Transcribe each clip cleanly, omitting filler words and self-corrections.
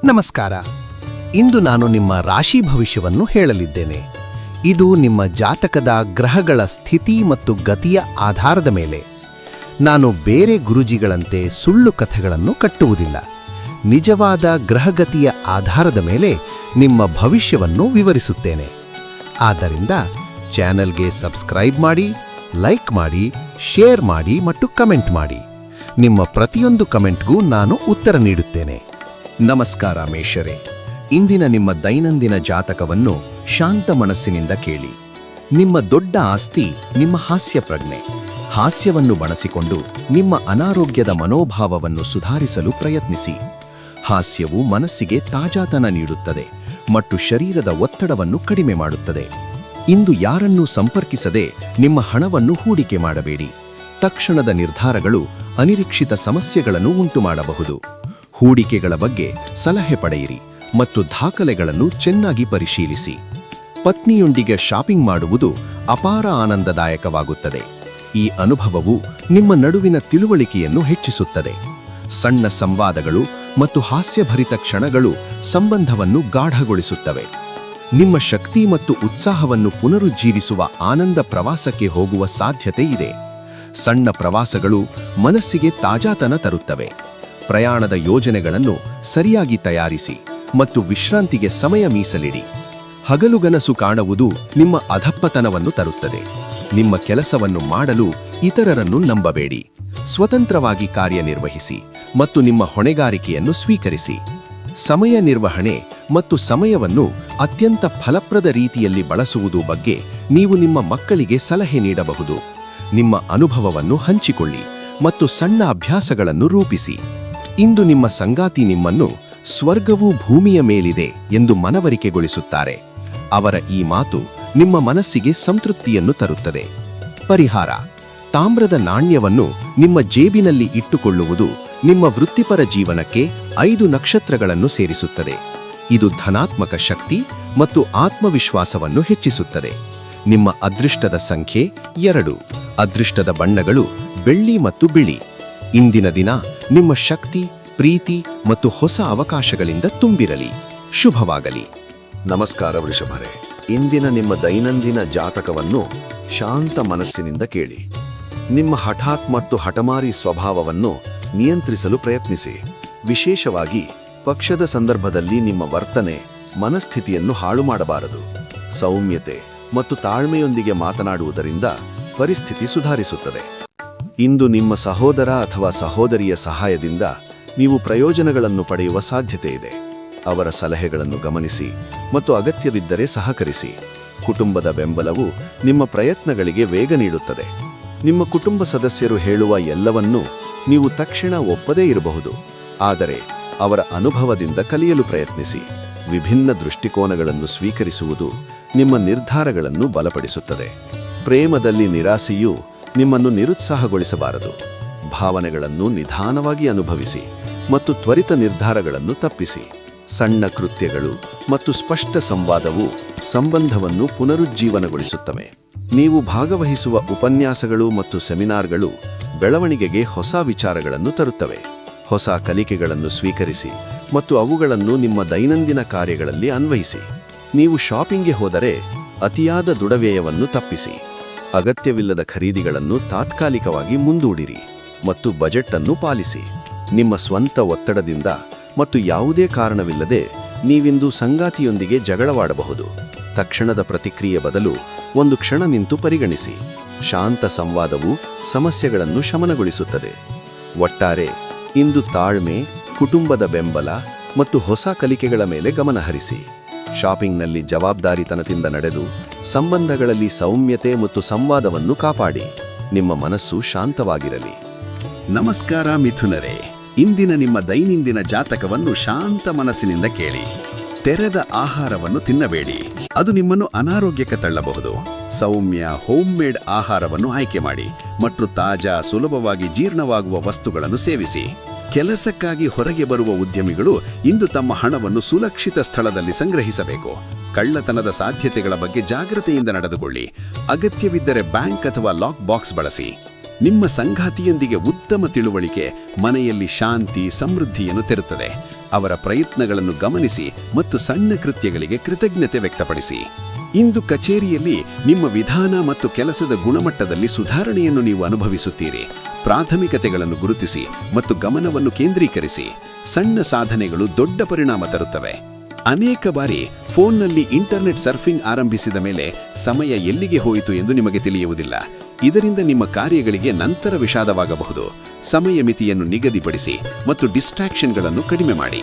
ನಮಸ್ಕಾರ. ಇಂದು ನಾನು ನಿಮ್ಮ ರಾಶಿ ಭವಿಷ್ಯವನ್ನು ಹೇಳಲಿದ್ದೇನೆ. ಇದು ನಿಮ್ಮ ಜಾತಕದ ಗ್ರಹಗಳ ಸ್ಥಿತಿ ಮತ್ತು ಗತಿಯ ಆಧಾರದ ಮೇಲೆ. ನಾನು ಬೇರೆ ಗುರುಜಿಗಳಂತೆ ಸುಳ್ಳು ಕಥೆಗಳನ್ನು ಕಟ್ಟುವುದಿಲ್ಲ. ನಿಜವಾದ ಗ್ರಹಗತಿಯ ಆಧಾರದ ಮೇಲೆ ನಿಮ್ಮ ಭವಿಷ್ಯವನ್ನು ವಿವರಿಸುತ್ತೇನೆ. ಆದ್ದರಿಂದ ಚಾನೆಲ್ಗೆ ಸಬ್ಸ್ಕ್ರೈಬ್ ಮಾಡಿ, ಲೈಕ್ ಮಾಡಿ, ಶೇರ್ ಮಾಡಿ ಮತ್ತು ಕಮೆಂಟ್ ಮಾಡಿ. ನಿಮ್ಮ ಪ್ರತಿಯೊಂದು ಕಮೆಂಟ್ಗೂ ನಾನು ಉತ್ತರ ನೀಡುತ್ತೇನೆ. ನಮಸ್ಕಾರ ಮೇಷರೇ, ಇಂದಿನ ನಿಮ್ಮ ದೈನಂದಿನ ಜಾತಕವನ್ನು ಶಾಂತ ಮನಸ್ಸಿನಿಂದ ಕೇಳಿ. ನಿಮ್ಮ ದೊಡ್ಡ ಆಸ್ತಿ ನಿಮ್ಮ ಹಾಸ್ಯ ಪ್ರಜ್ಞೆ. ಹಾಸ್ಯವನ್ನು ಬಳಸಿಕೊಂಡು ನಿಮ್ಮ ಅನಾರೋಗ್ಯದ ಮನೋಭಾವವನ್ನು ಸುಧಾರಿಸಲು ಪ್ರಯತ್ನಿಸಿ. ಹಾಸ್ಯವು ಮನಸ್ಸಿಗೆ ತಾಜಾತನ ನೀಡುತ್ತದೆ ಮತ್ತು ಶರೀರದ ಒತ್ತಡವನ್ನು ಕಡಿಮೆ ಮಾಡುತ್ತದೆ. ಇಂದು ಯಾರನ್ನೂ ಸಂಪರ್ಕಿಸದೆ ನಿಮ್ಮ ಹಣವನ್ನು ಹೂಡಿಕೆ ಮಾಡಬೇಡಿ. ತಕ್ಷಣದ ನಿರ್ಧಾರಗಳು ಅನಿರೀಕ್ಷಿತ ಸಮಸ್ಯೆಗಳನ್ನು ಉಂಟುಮಾಡಬಹುದು. ಹೂಡಿಕೆಗಳ ಬಗ್ಗೆ ಸಲಹೆ ಪಡೆಯಿರಿ ಮತ್ತು ದಾಖಲೆಗಳನ್ನು ಚೆನ್ನಾಗಿ ಪರಿಶೀಲಿಸಿ. ಪತ್ನಿಯೊಂದಿಗೆ ಶಾಪಿಂಗ್ ಮಾಡುವುದು ಅಪಾರ ಆನಂದದಾಯಕವಾಗುತ್ತದೆ. ಈ ಅನುಭವವು ನಿಮ್ಮ ನಡುವಿನ ತಿಳುವಳಿಕೆಯನ್ನು ಹೆಚ್ಚಿಸುತ್ತದೆ. ಸಣ್ಣ ಸಂವಾದಗಳು ಮತ್ತು ಹಾಸ್ಯಭರಿತ ಕ್ಷಣಗಳು ಸಂಬಂಧವನ್ನು ಗಾಢಗೊಳಿಸುತ್ತವೆ. ನಿಮ್ಮ ಶಕ್ತಿ ಮತ್ತು ಉತ್ಸಾಹವನ್ನು ಪುನರುಜ್ಜೀವಿಸುವ ಆನಂದ ಪ್ರವಾಸಕ್ಕೆ ಹೋಗುವ ಸಾಧ್ಯತೆ ಇದೆ. ಸಣ್ಣ ಪ್ರವಾಸಗಳು ಮನಸ್ಸಿಗೆ ತಾಜಾತನ ತರುತ್ತವೆ. ಪ್ರಯಾಣದ ಯೋಜನೆಗಳನ್ನು ಸರಿಯಾಗಿ ತಯಾರಿಸಿ ಮತ್ತು ವಿಶ್ರಾಂತಿಗೆ ಸಮಯ ಮೀಸಲಿಡಿ. ಹಗಲುಗನಸು ಕಾಣುವುದು ನಿಮ್ಮ ಅಧಪ್ಪತನವನ್ನು ತರುತ್ತದೆ. ನಿಮ್ಮ ಕೆಲಸವನ್ನು ಮಾಡಲು ಇತರರನ್ನು ನಂಬಬೇಡಿ. ಸ್ವತಂತ್ರವಾಗಿ ಕಾರ್ಯನಿರ್ವಹಿಸಿ ಮತ್ತು ನಿಮ್ಮ ಹೊಣೆಗಾರಿಕೆಯನ್ನು ಸ್ವೀಕರಿಸಿ. ಸಮಯ ನಿರ್ವಹಣೆ ಮತ್ತು ಸಮಯವನ್ನು ಅತ್ಯಂತ ಫಲಪ್ರದ ರೀತಿಯಲ್ಲಿ ಬಳಸುವುದು ಬಗ್ಗೆ ನೀವು ನಿಮ್ಮ ಮಕ್ಕಳಿಗೆ ಸಲಹೆ ನೀಡಬಹುದು. ನಿಮ್ಮ ಅನುಭವವನ್ನು ಹಂಚಿಕೊಳ್ಳಿ ಮತ್ತು ಸಣ್ಣ ಅಭ್ಯಾಸಗಳನ್ನು ರೂಪಿಸಿ. ಇಂದು ನಿಮ್ಮ ಸಂಗಾತಿ ನಿಮ್ಮನ್ನು ಸ್ವರ್ಗವು ಭೂಮಿಯ ಮೇಲಿದೆ ಎಂದು ಮನವರಿಕೆಗೊಳಿಸುತ್ತಾರೆ. ಅವರ ಈ ಮಾತು ನಿಮ್ಮ ಮನಸ್ಸಿಗೆ ಸಂತೃಪ್ತಿಯನ್ನು ತರುತ್ತದೆ. ಪರಿಹಾರ: ತಾಮ್ರದ ನಾಣ್ಯವನ್ನು ನಿಮ್ಮ ಜೇಬಿನಲ್ಲಿ ಇಟ್ಟುಕೊಳ್ಳುವುದು ನಿಮ್ಮ ವೃತ್ತಿಪರ ಜೀವನಕ್ಕೆ 5 ನಕ್ಷತ್ರಗಳನ್ನು ಸೇರಿಸುತ್ತದೆ. ಇದು ಧನಾತ್ಮಕ ಶಕ್ತಿ ಮತ್ತು ಆತ್ಮವಿಶ್ವಾಸವನ್ನು ಹೆಚ್ಚಿಸುತ್ತದೆ. ನಿಮ್ಮ ಅದೃಷ್ಟದ ಸಂಖ್ಯೆ 2. ಅದೃಷ್ಟದ ಬಣ್ಣಗಳು ಬೆಳ್ಳಿ ಮತ್ತು ಬಿಳಿ. ಇಂದಿನ ದಿನ ನಿಮ್ಮ ಶಕ್ತಿ, ಪ್ರೀತಿ ಮತ್ತು ಹೊಸ ಅವಕಾಶಗಳಿಂದ ತುಂಬಿರಲಿ. ಶುಭವಾಗಲಿ. ನಮಸ್ಕಾರ ವೃಷಭರೇ, ಇಂದಿನ ನಿಮ್ಮ ದೈನಂದಿನ ಜಾತಕವನ್ನು ಶಾಂತ ಮನಸ್ಸಿನಿಂದ ಕೇಳಿ. ನಿಮ್ಮ ಹಠಾತ್ ಮತ್ತು ಹಠಮಾರಿ ಸ್ವಭಾವವನ್ನು ನಿಯಂತ್ರಿಸಲು ಪ್ರಯತ್ನಿಸಿ. ವಿಶೇಷವಾಗಿ ಪಕ್ಷದ ಸಂದರ್ಭದಲ್ಲಿ ನಿಮ್ಮ ವರ್ತನೆ ಮನಸ್ಥಿತಿಯನ್ನು ಹಾಳು ಮಾಡಬಾರದು. ಸೌಮ್ಯತೆ ಮತ್ತು ತಾಳ್ಮೆಯೊಂದಿಗೆ ಮಾತನಾಡುವುದರಿಂದ ಪರಿಸ್ಥಿತಿ ಸುಧಾರಿಸುತ್ತದೆ. ಇಂದು ನಿಮ್ಮ ಸಹೋದರ ಅಥವಾ ಸಹೋದರಿಯ ಸಹಾಯದಿಂದ ನೀವು ಪ್ರಯೋಜನಗಳನ್ನು ಪಡೆಯುವ ಸಾಧ್ಯತೆ ಇದೆ. ಅವರ ಸಲಹೆಗಳನ್ನು ಗಮನಿಸಿ ಮತ್ತು ಅಗತ್ಯವಿದ್ದರೆ ಸಹಕರಿಸಿ. ಕುಟುಂಬದ ಬೆಂಬಲವು ನಿಮ್ಮ ಪ್ರಯತ್ನಗಳಿಗೆ ವೇಗ ನೀಡುತ್ತದೆ. ನಿಮ್ಮ ಕುಟುಂಬ ಸದಸ್ಯರು ಹೇಳುವ ಎಲ್ಲವನ್ನೂ ನೀವು ತಕ್ಷಣ ಒಪ್ಪದೇ ಇರಬಹುದು, ಆದರೆ ಅವರ ಅನುಭವದಿಂದ ಕಲಿಯಲು ಪ್ರಯತ್ನಿಸಿ. ವಿಭಿನ್ನ ದೃಷ್ಟಿಕೋನಗಳನ್ನು ಸ್ವೀಕರಿಸುವುದು ನಿಮ್ಮ ನಿರ್ಧಾರಗಳನ್ನು ಬಲಪಡಿಸುತ್ತದೆ. ಪ್ರೇಮದಲ್ಲಿ ನಿರಾಸೆಯು ನಿಮ್ಮನ್ನು ನಿರುತ್ಸಾಹಗೊಳಿಸಬಾರದು. ಭಾವನೆಗಳನ್ನು ನಿಧಾನವಾಗಿ ಅನುಭವಿಸಿ ಮತ್ತು ತ್ವರಿತ ನಿರ್ಧಾರಗಳನ್ನು ತಪ್ಪಿಸಿ. ಸಣ್ಣ ಕೃತ್ಯಗಳು ಮತ್ತು ಸ್ಪಷ್ಟ ಸಂವಾದವು ಸಂಬಂಧವನ್ನು ಪುನರುಜ್ಜೀವನಗೊಳಿಸುತ್ತವೆ. ನೀವು ಭಾಗವಹಿಸುವ ಉಪನ್ಯಾಸಗಳು ಮತ್ತು ಸೆಮಿನಾರ್ಗಳು ಬೆಳವಣಿಗೆಗೆ ಹೊಸ ವಿಚಾರಗಳನ್ನು ತರುತ್ತವೆ. ಹೊಸ ಕಲಿಕೆಗಳನ್ನು ಸ್ವೀಕರಿಸಿ ಮತ್ತು ಅವುಗಳನ್ನು ನಿಮ್ಮ ದೈನಂದಿನ ಕಾರ್ಯಗಳಲ್ಲಿ ಅನ್ವಯಿಸಿ. ನೀವು ಶಾಪಿಂಗ್ಗೆ ಹೋದರೆ ಅತಿಯಾದ ದುಡವ್ಯಯವನ್ನು ತಪ್ಪಿಸಿ. ಅಗತ್ಯವಿಲ್ಲದ ಖರೀದಿಗಳನ್ನು ತಾತ್ಕಾಲಿಕವಾಗಿ ಮುಂದೂಡಿರಿ ಮತ್ತು ಬಜೆಟ್ ಅನ್ನು ಪಾಲಿಸಿ. ನಿಮ್ಮ ಸ್ವಂತ ಒತ್ತಡದಿಂದ ಮತ್ತು ಯಾವುದೇ ಕಾರಣವಿಲ್ಲದೆ ನೀವಿಂದು ಸಂಗಾತಿಯೊಂದಿಗೆ ಜಗಳವಾಡಬಹುದು. ತಕ್ಷಣದ ಪ್ರತಿಕ್ರಿಯೆ ಬದಲು ಒಂದು ಕ್ಷಣ ನಿಂತು ಪರಿಗಣಿಸಿ. ಶಾಂತ ಸಂವಾದವು ಸಮಸ್ಯೆಗಳನ್ನು ಶಮನಗೊಳಿಸುತ್ತದೆ. ಒಟ್ಟಾರೆ ಇಂದು ತಾಳ್ಮೆ, ಕುಟುಂಬದ ಬೆಂಬಲ ಮತ್ತು ಹೊಸ ಕಲಿಕೆಗಳ ಮೇಲೆ ಗಮನಹರಿಸಿ. ಶಾಪಿಂಗ್ನಲ್ಲಿ ಜವಾಬ್ದಾರಿತನದಿಂದ ನಡೆದು ಸಂಬಂಧಗಳಲ್ಲಿ ಸೌಮ್ಯತೆ ಮತ್ತು ಸಂವಾದವನ್ನು ಕಾಪಾಡಿ. ನಿಮ್ಮ ಮನಸ್ಸು ಶಾಂತವಾಗಿರಲಿ. ನಮಸ್ಕಾರ ಮಿಥುನರೇ, ಇಂದಿನ ನಿಮ್ಮ ದೈನಂದಿನ ಜಾತಕವನ್ನು ಶಾಂತ ಮನಸ್ಸಿನಿಂದ ಕೇಳಿ. ತೆರೆದ ಆಹಾರವನ್ನು ತಿನ್ನಬೇಡಿ, ಅದು ನಿಮ್ಮನ್ನು ಅನಾರೋಗ್ಯಕ್ಕೆ ತಳ್ಳಬಹುದು. ಸೌಮ್ಯ ಹೋಮ್ ಮೇಡ್ ಆಹಾರವನ್ನು ಆಯ್ಕೆ ಮಾಡಿ ಮತ್ತು ತಾಜಾ, ಸುಲಭವಾಗಿ ಜೀರ್ಣವಾಗುವ ವಸ್ತುಗಳನ್ನು ಸೇವಿಸಿ. ಕೆಲಸಕ್ಕಾಗಿ ಹೊರಗೆ ಬರುವ ಉದ್ಯಮಿಗಳು ಇಂದು ತಮ್ಮ ಹಣವನ್ನು ಸುರಕ್ಷಿತ ಸ್ಥಳದಲ್ಲಿ ಸಂಗ್ರಹಿಸಬೇಕು. ಕಳ್ಳತನದ ಸಾಧ್ಯತೆಗಳ ಬಗ್ಗೆ ಜಾಗೃತೆಯಿಂದ ನಡೆದುಕೊಳ್ಳಿ. ಅಗತ್ಯವಿದ್ದರೆ ಬ್ಯಾಂಕ್ ಅಥವಾ ಲಾಕ್ ಬಾಕ್ಸ್ ಬಳಸಿ. ನಿಮ್ಮ ಸಂಗಾತಿಯೊಂದಿಗೆ ಉತ್ತಮ ತಿಳುವಳಿಕೆ ಮನೆಯಲ್ಲಿ ಶಾಂತಿ, ಸಮೃದ್ಧಿಯನ್ನು ತರುತ್ತದೆ. ಅವರ ಪ್ರಯತ್ನಗಳನ್ನು ಗಮನಿಸಿ ಮತ್ತು ಸಣ್ಣ ಕೃತ್ಯಗಳಿಗೆ ಕೃತಜ್ಞತೆ ವ್ಯಕ್ತಪಡಿಸಿ. ಇಂದು ಕಚೇರಿಯಲ್ಲಿ ನಿಮ್ಮ ವಿಧಾನ ಮತ್ತು ಕೆಲಸದ ಗುಣಮಟ್ಟದಲ್ಲಿ ಸುಧಾರಣೆಯನ್ನು ನೀವು ಅನುಭವಿಸುತ್ತೀರಿ. ಪ್ರಾಥಮಿಕತೆಗಳನ್ನು ಗುರುತಿಸಿ ಮತ್ತು ಗಮನವನ್ನು ಕೇಂದ್ರೀಕರಿಸಿ. ಸಣ್ಣ ಸಾಧನೆಗಳು ದೊಡ್ಡ ಪರಿಣಾಮ ತರುತ್ತವೆ. ಅನೇಕ ಬಾರಿ ಫೋನ್ನಲ್ಲಿ ಇಂಟರ್ನೆಟ್ ಸರ್ಫಿಂಗ್ ಆರಂಭಿಸಿದ ಮೇಲೆ ಸಮಯ ಎಲ್ಲಿಗೆ ಹೋಯಿತು ಎಂದು ನಿಮಗೆ ತಿಳಿಯುವುದಿಲ್ಲ. ಇದರಿಂದ ನಿಮ್ಮ ಕಾರ್ಯಗಳಿಗೆ ನಂತರ ವಿಷಾದವಾಗಬಹುದು. ಸಮಯ ಮಿತಿಯನ್ನು ನಿಗದಿಪಡಿಸಿ ಮತ್ತು ಡಿಸ್ಟ್ರಾಕ್ಷನ್ಗಳನ್ನು ಕಡಿಮೆ ಮಾಡಿ.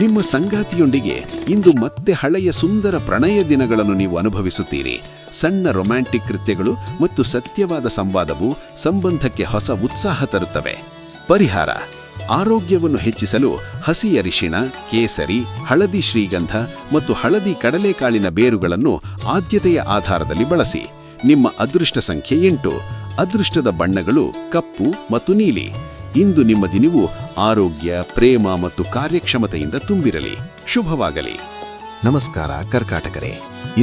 ನಿಮ್ಮ ಸಂಗಾತಿಯೊಂದಿಗೆ ಇಂದು ಮತ್ತೆ ಹಳೆಯ ಸುಂದರ ಪ್ರಣಯ ದಿನಗಳನ್ನು ನೀವು ಅನುಭವಿಸುತ್ತೀರಿ. ಸಣ್ಣ ರೊಮ್ಯಾಂಟಿಕ್ ಕೃತ್ಯಗಳು ಮತ್ತು ಸತ್ಯವಾದ ಸಂವಾದವು ಸಂಬಂಧಕ್ಕೆ ಹೊಸ ಉತ್ಸಾಹ ತರುತ್ತವೆ. ಪರಿಹಾರ: ಆರೋಗ್ಯವನ್ನು ಹೆಚ್ಚಿಸಲು ಹಸಿ ಅರಿಶಿಣ, ಕೇಸರಿ, ಹಳದಿ ಶ್ರೀಗಂಧ ಮತ್ತು ಹಳದಿ ಕಡಲೆಕಾಳಿನ ಬೇರುಗಳನ್ನು ಆದ್ಯತೆಯ ಆಧಾರದಲ್ಲಿ ಬಳಸಿ. ನಿಮ್ಮ ಅದೃಷ್ಟ ಸಂಖ್ಯೆ 8. ಅದೃಷ್ಟದ ಬಣ್ಣಗಳು ಕಪ್ಪು ಮತ್ತು ನೀಲಿ. ಇಂದು ನಿಮ್ಮ ದಿನವು ಆರೋಗ್ಯ, ಪ್ರೇಮ ಮತ್ತು ಕಾರ್ಯಕ್ಷಮತೆಯಿಂದ ತುಂಬಿರಲಿ. ಶುಭವಾಗಲಿ. ನಮಸ್ಕಾರ ಕರ್ಕಾಟಕರೇ,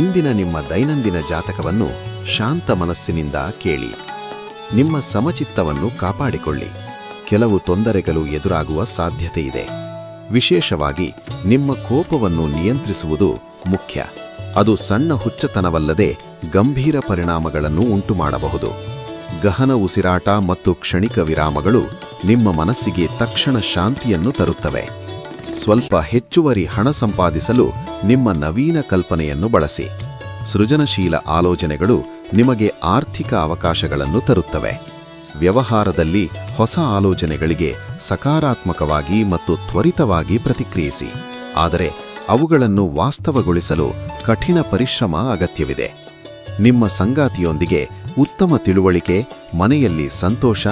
ಇಂದಿನ ನಿಮ್ಮ ದೈನಂದಿನ ಜಾತಕವನ್ನು ಶಾಂತ ಮನಸ್ಸಿನಿಂದ ಕೇಳಿ. ನಿಮ್ಮ ಸಮಚಿತ್ತವನ್ನು ಕಾಪಾಡಿಕೊಳ್ಳಿ. ಕೆಲವು ತೊಂದರೆಗಳು ಎದುರಾಗುವ ಸಾಧ್ಯತೆ ಇದೆ. ವಿಶೇಷವಾಗಿ ನಿಮ್ಮ ಕೋಪವನ್ನು ನಿಯಂತ್ರಿಸುವುದು ಮುಖ್ಯ. ಅದು ಸಣ್ಣ ಹುಚ್ಚತನವಲ್ಲದೆ ಗಂಭೀರ ಪರಿಣಾಮಗಳನ್ನು ಉಂಟುಮಾಡಬಹುದು. ಗಹನ ಉಸಿರಾಟ ಮತ್ತು ಕ್ಷಣಿಕ ವಿರಾಮಗಳು ನಿಮ್ಮ ಮನಸ್ಸಿಗೆ ತಕ್ಷಣ ಶಾಂತಿಯನ್ನು ತರುತ್ತವೆ. ಸ್ವಲ್ಪ ಹೆಚ್ಚುವರಿ ಹಣ ಸಂಪಾದಿಸಲು ನಿಮ್ಮ ನವೀನ ಕಲ್ಪನೆಯನ್ನು ಬಳಸಿ. ಸೃಜನಶೀಲ ಆಲೋಚನೆಗಳು ನಿಮಗೆ ಆರ್ಥಿಕ ಅವಕಾಶಗಳನ್ನು ತರುತ್ತವೆ. ವ್ಯವಹಾರದಲ್ಲಿ ಹೊಸ ಆಲೋಚನೆಗಳಿಗೆ ಸಕಾರಾತ್ಮಕವಾಗಿ ಮತ್ತು ತ್ವರಿತವಾಗಿ ಪ್ರತಿಕ್ರಿಯಿಸಿ. ಆದರೆ ಅವುಗಳನ್ನು ವಾಸ್ತವಗೊಳಿಸಲು ಕಠಿಣ ಪರಿಶ್ರಮ ಅಗತ್ಯವಿದೆ. ನಿಮ್ಮ ಸಂಗಾತಿಯೊಂದಿಗೆ ಉತ್ತಮ ತಿಳುವಳಿಕೆ ಮನೆಯಲ್ಲಿ ಸಂತೋಷ,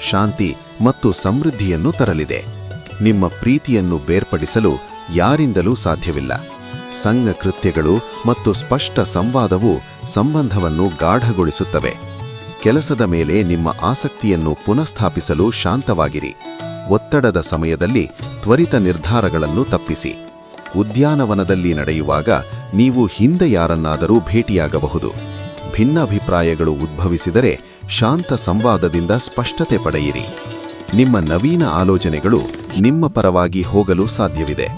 ಶಾಂತಿ ಮತ್ತು ಸಮೃದ್ಧಿಯನ್ನು ತರಲಿದೆ. ನಿಮ್ಮ ಪ್ರೀತಿಯನ್ನು ಬೇರ್ಪಡಿಸಲು ಯಾರಿಂದಲೂ ಸಾಧ್ಯವಿಲ್ಲ. ಸಂಘ ಕೃತ್ಯಗಳು ಮತ್ತು ಸ್ಪಷ್ಟ ಸಂವಾದವು ಸಂಬಂಧವನ್ನು ಗಾಢಗೊಳಿಸುತ್ತವೆ. ಕೆಲಸದ ಮೇಲೆ ನಿಮ್ಮ ಆಸಕ್ತಿಯನ್ನು ಪುನಃಸ್ಥಾಪಿಸಲು ಶಾಂತವಾಗಿರಿ. ಒತ್ತಡದ ಸಮಯದಲ್ಲಿ ತ್ವರಿತ ನಿರ್ಧಾರಗಳನ್ನು ತಪ್ಪಿಸಿ. ಉದ್ಯಾನವನದಲ್ಲಿ ನಡೆಯುವಾಗ ನೀವು ಹಿಂದೆ ಯಾರನ್ನಾದರೂ ಭೇಟಿಯಾಗಬಹುದು. ಭಿನ್ನಾಭಿಪ್ರಾಯಗಳು ಉದ್ಭವಿಸಿದರೆ ಶಾಂತ ಸಂವಾದದಿಂದ ಸ್ಪಷ್ಟತೆ ಪಡೆಯಿರಿ. ನಿಮ್ಮ ನವೀನ ಆಲೋಚನೆಗಳು ನಿಮ್ಮ ಪರವಾಗಿ ಹೋಗಲು ಸಾಧ್ಯವಿದೆ.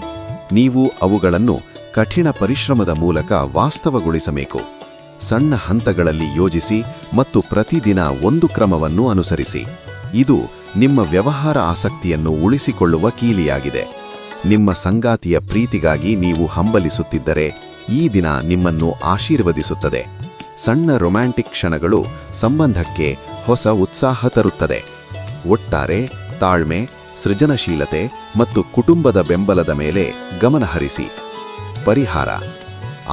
ನೀವು ಅವುಗಳನ್ನು ಕಠಿಣ ಪರಿಶ್ರಮದ ಮೂಲಕ ವಾಸ್ತವಗೊಳಿಸಬೇಕು. ಸಣ್ಣ ಹಂತಗಳಲ್ಲಿ ಯೋಜಿಸಿ ಮತ್ತು ಪ್ರತಿದಿನ ಒಂದು ಕ್ರಮವನ್ನು ಅನುಸರಿಸಿ. ಇದು ನಿಮ್ಮ ವ್ಯವಹಾರ ಆಸಕ್ತಿಯನ್ನು ಉಳಿಸಿಕೊಳ್ಳುವ ಕೀಲಿಯಾಗಿದೆ. ನಿಮ್ಮ ಸಂಗಾತಿಯ ಪ್ರೀತಿಗಾಗಿ ನೀವು ಹಂಬಲಿಸುತ್ತಿದ್ದರೆ ಈ ದಿನ ನಿಮ್ಮನ್ನು ಆಶೀರ್ವದಿಸುತ್ತದೆ. ಸಣ್ಣ ರೊಮ್ಯಾಂಟಿಕ್ ಕ್ಷಣಗಳು ಸಂಬಂಧಕ್ಕೆ ಹೊಸ ಉತ್ಸಾಹ ತರುತ್ತದೆ. ಒಟ್ಟಾರೆ ತಾಳ್ಮೆ, ಸೃಜನಶೀಲತೆ ಮತ್ತು ಕುಟುಂಬದ ಬೆಂಬಲದ ಮೇಲೆ ಗಮನಹರಿಸಿ. ಪರಿಹಾರ: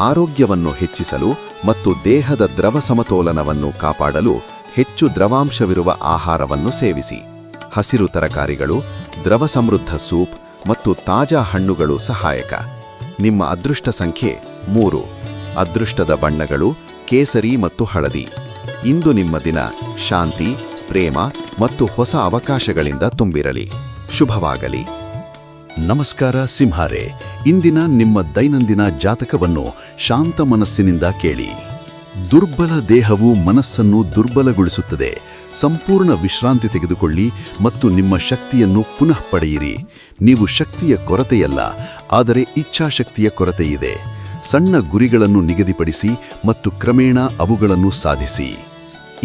ಆರೋಗ್ಯವನ್ನು ಹೆಚ್ಚಿಸಲು ಮತ್ತು ದೇಹದ ದ್ರವ ಸಮತೋಲನವನ್ನು ಕಾಪಾಡಲು ಹೆಚ್ಚು ದ್ರವಾಂಶವಿರುವ ಆಹಾರವನ್ನು ಸೇವಿಸಿ. ಹಸಿರು ತರಕಾರಿಗಳು, ದ್ರವ ಸಮೃದ್ಧ ಸೂಪ್ ಮತ್ತು ತಾಜಾ ಹಣ್ಣುಗಳು ಸಹಾಯಕ. ನಿಮ್ಮ ಅದೃಷ್ಟ ಸಂಖ್ಯೆ 3. ಅದೃಷ್ಟದ ಬಣ್ಣಗಳು ಕೇಸರಿ ಮತ್ತು ಹಳದಿ. ಇಂದು ನಿಮ್ಮ ದಿನ ಶಾಂತಿ, ಪ್ರೇಮ ಮತ್ತು ಹೊಸ ಅವಕಾಶಗಳಿಂದ ತುಂಬಿರಲಿ. ಶುಭವಾಗಲಿ. ನಮಸ್ಕಾರ ಸಿಂಹರೇ, ಇಂದಿನ ನಿಮ್ಮ ದೈನಂದಿನ ಜಾತಕವನ್ನು ಶಾಂತ ಮನಸ್ಸಿನಿಂದ ಕೇಳಿ. ದುರ್ಬಲ ದೇಹವು ಮನಸ್ಸನ್ನು ದುರ್ಬಲಗೊಳಿಸುತ್ತದೆ. ಸಂಪೂರ್ಣ ವಿಶ್ರಾಂತಿ ತೆಗೆದುಕೊಳ್ಳಿ ಮತ್ತು ನಿಮ್ಮ ಶಕ್ತಿಯನ್ನು ಪುನಃ ಪಡೆಯಿರಿ. ನೀವು ಶಕ್ತಿಯ ಕೊರತೆಯಲ್ಲ, ಆದರೆ ಇಚ್ಛಾಶಕ್ತಿಯ ಕೊರತೆಯಿದೆ. ಸಣ್ಣ ಗುರಿಗಳನ್ನು ನಿಗದಿಪಡಿಸಿ ಮತ್ತು ಕ್ರಮೇಣ ಅವುಗಳನ್ನು ಸಾಧಿಸಿ.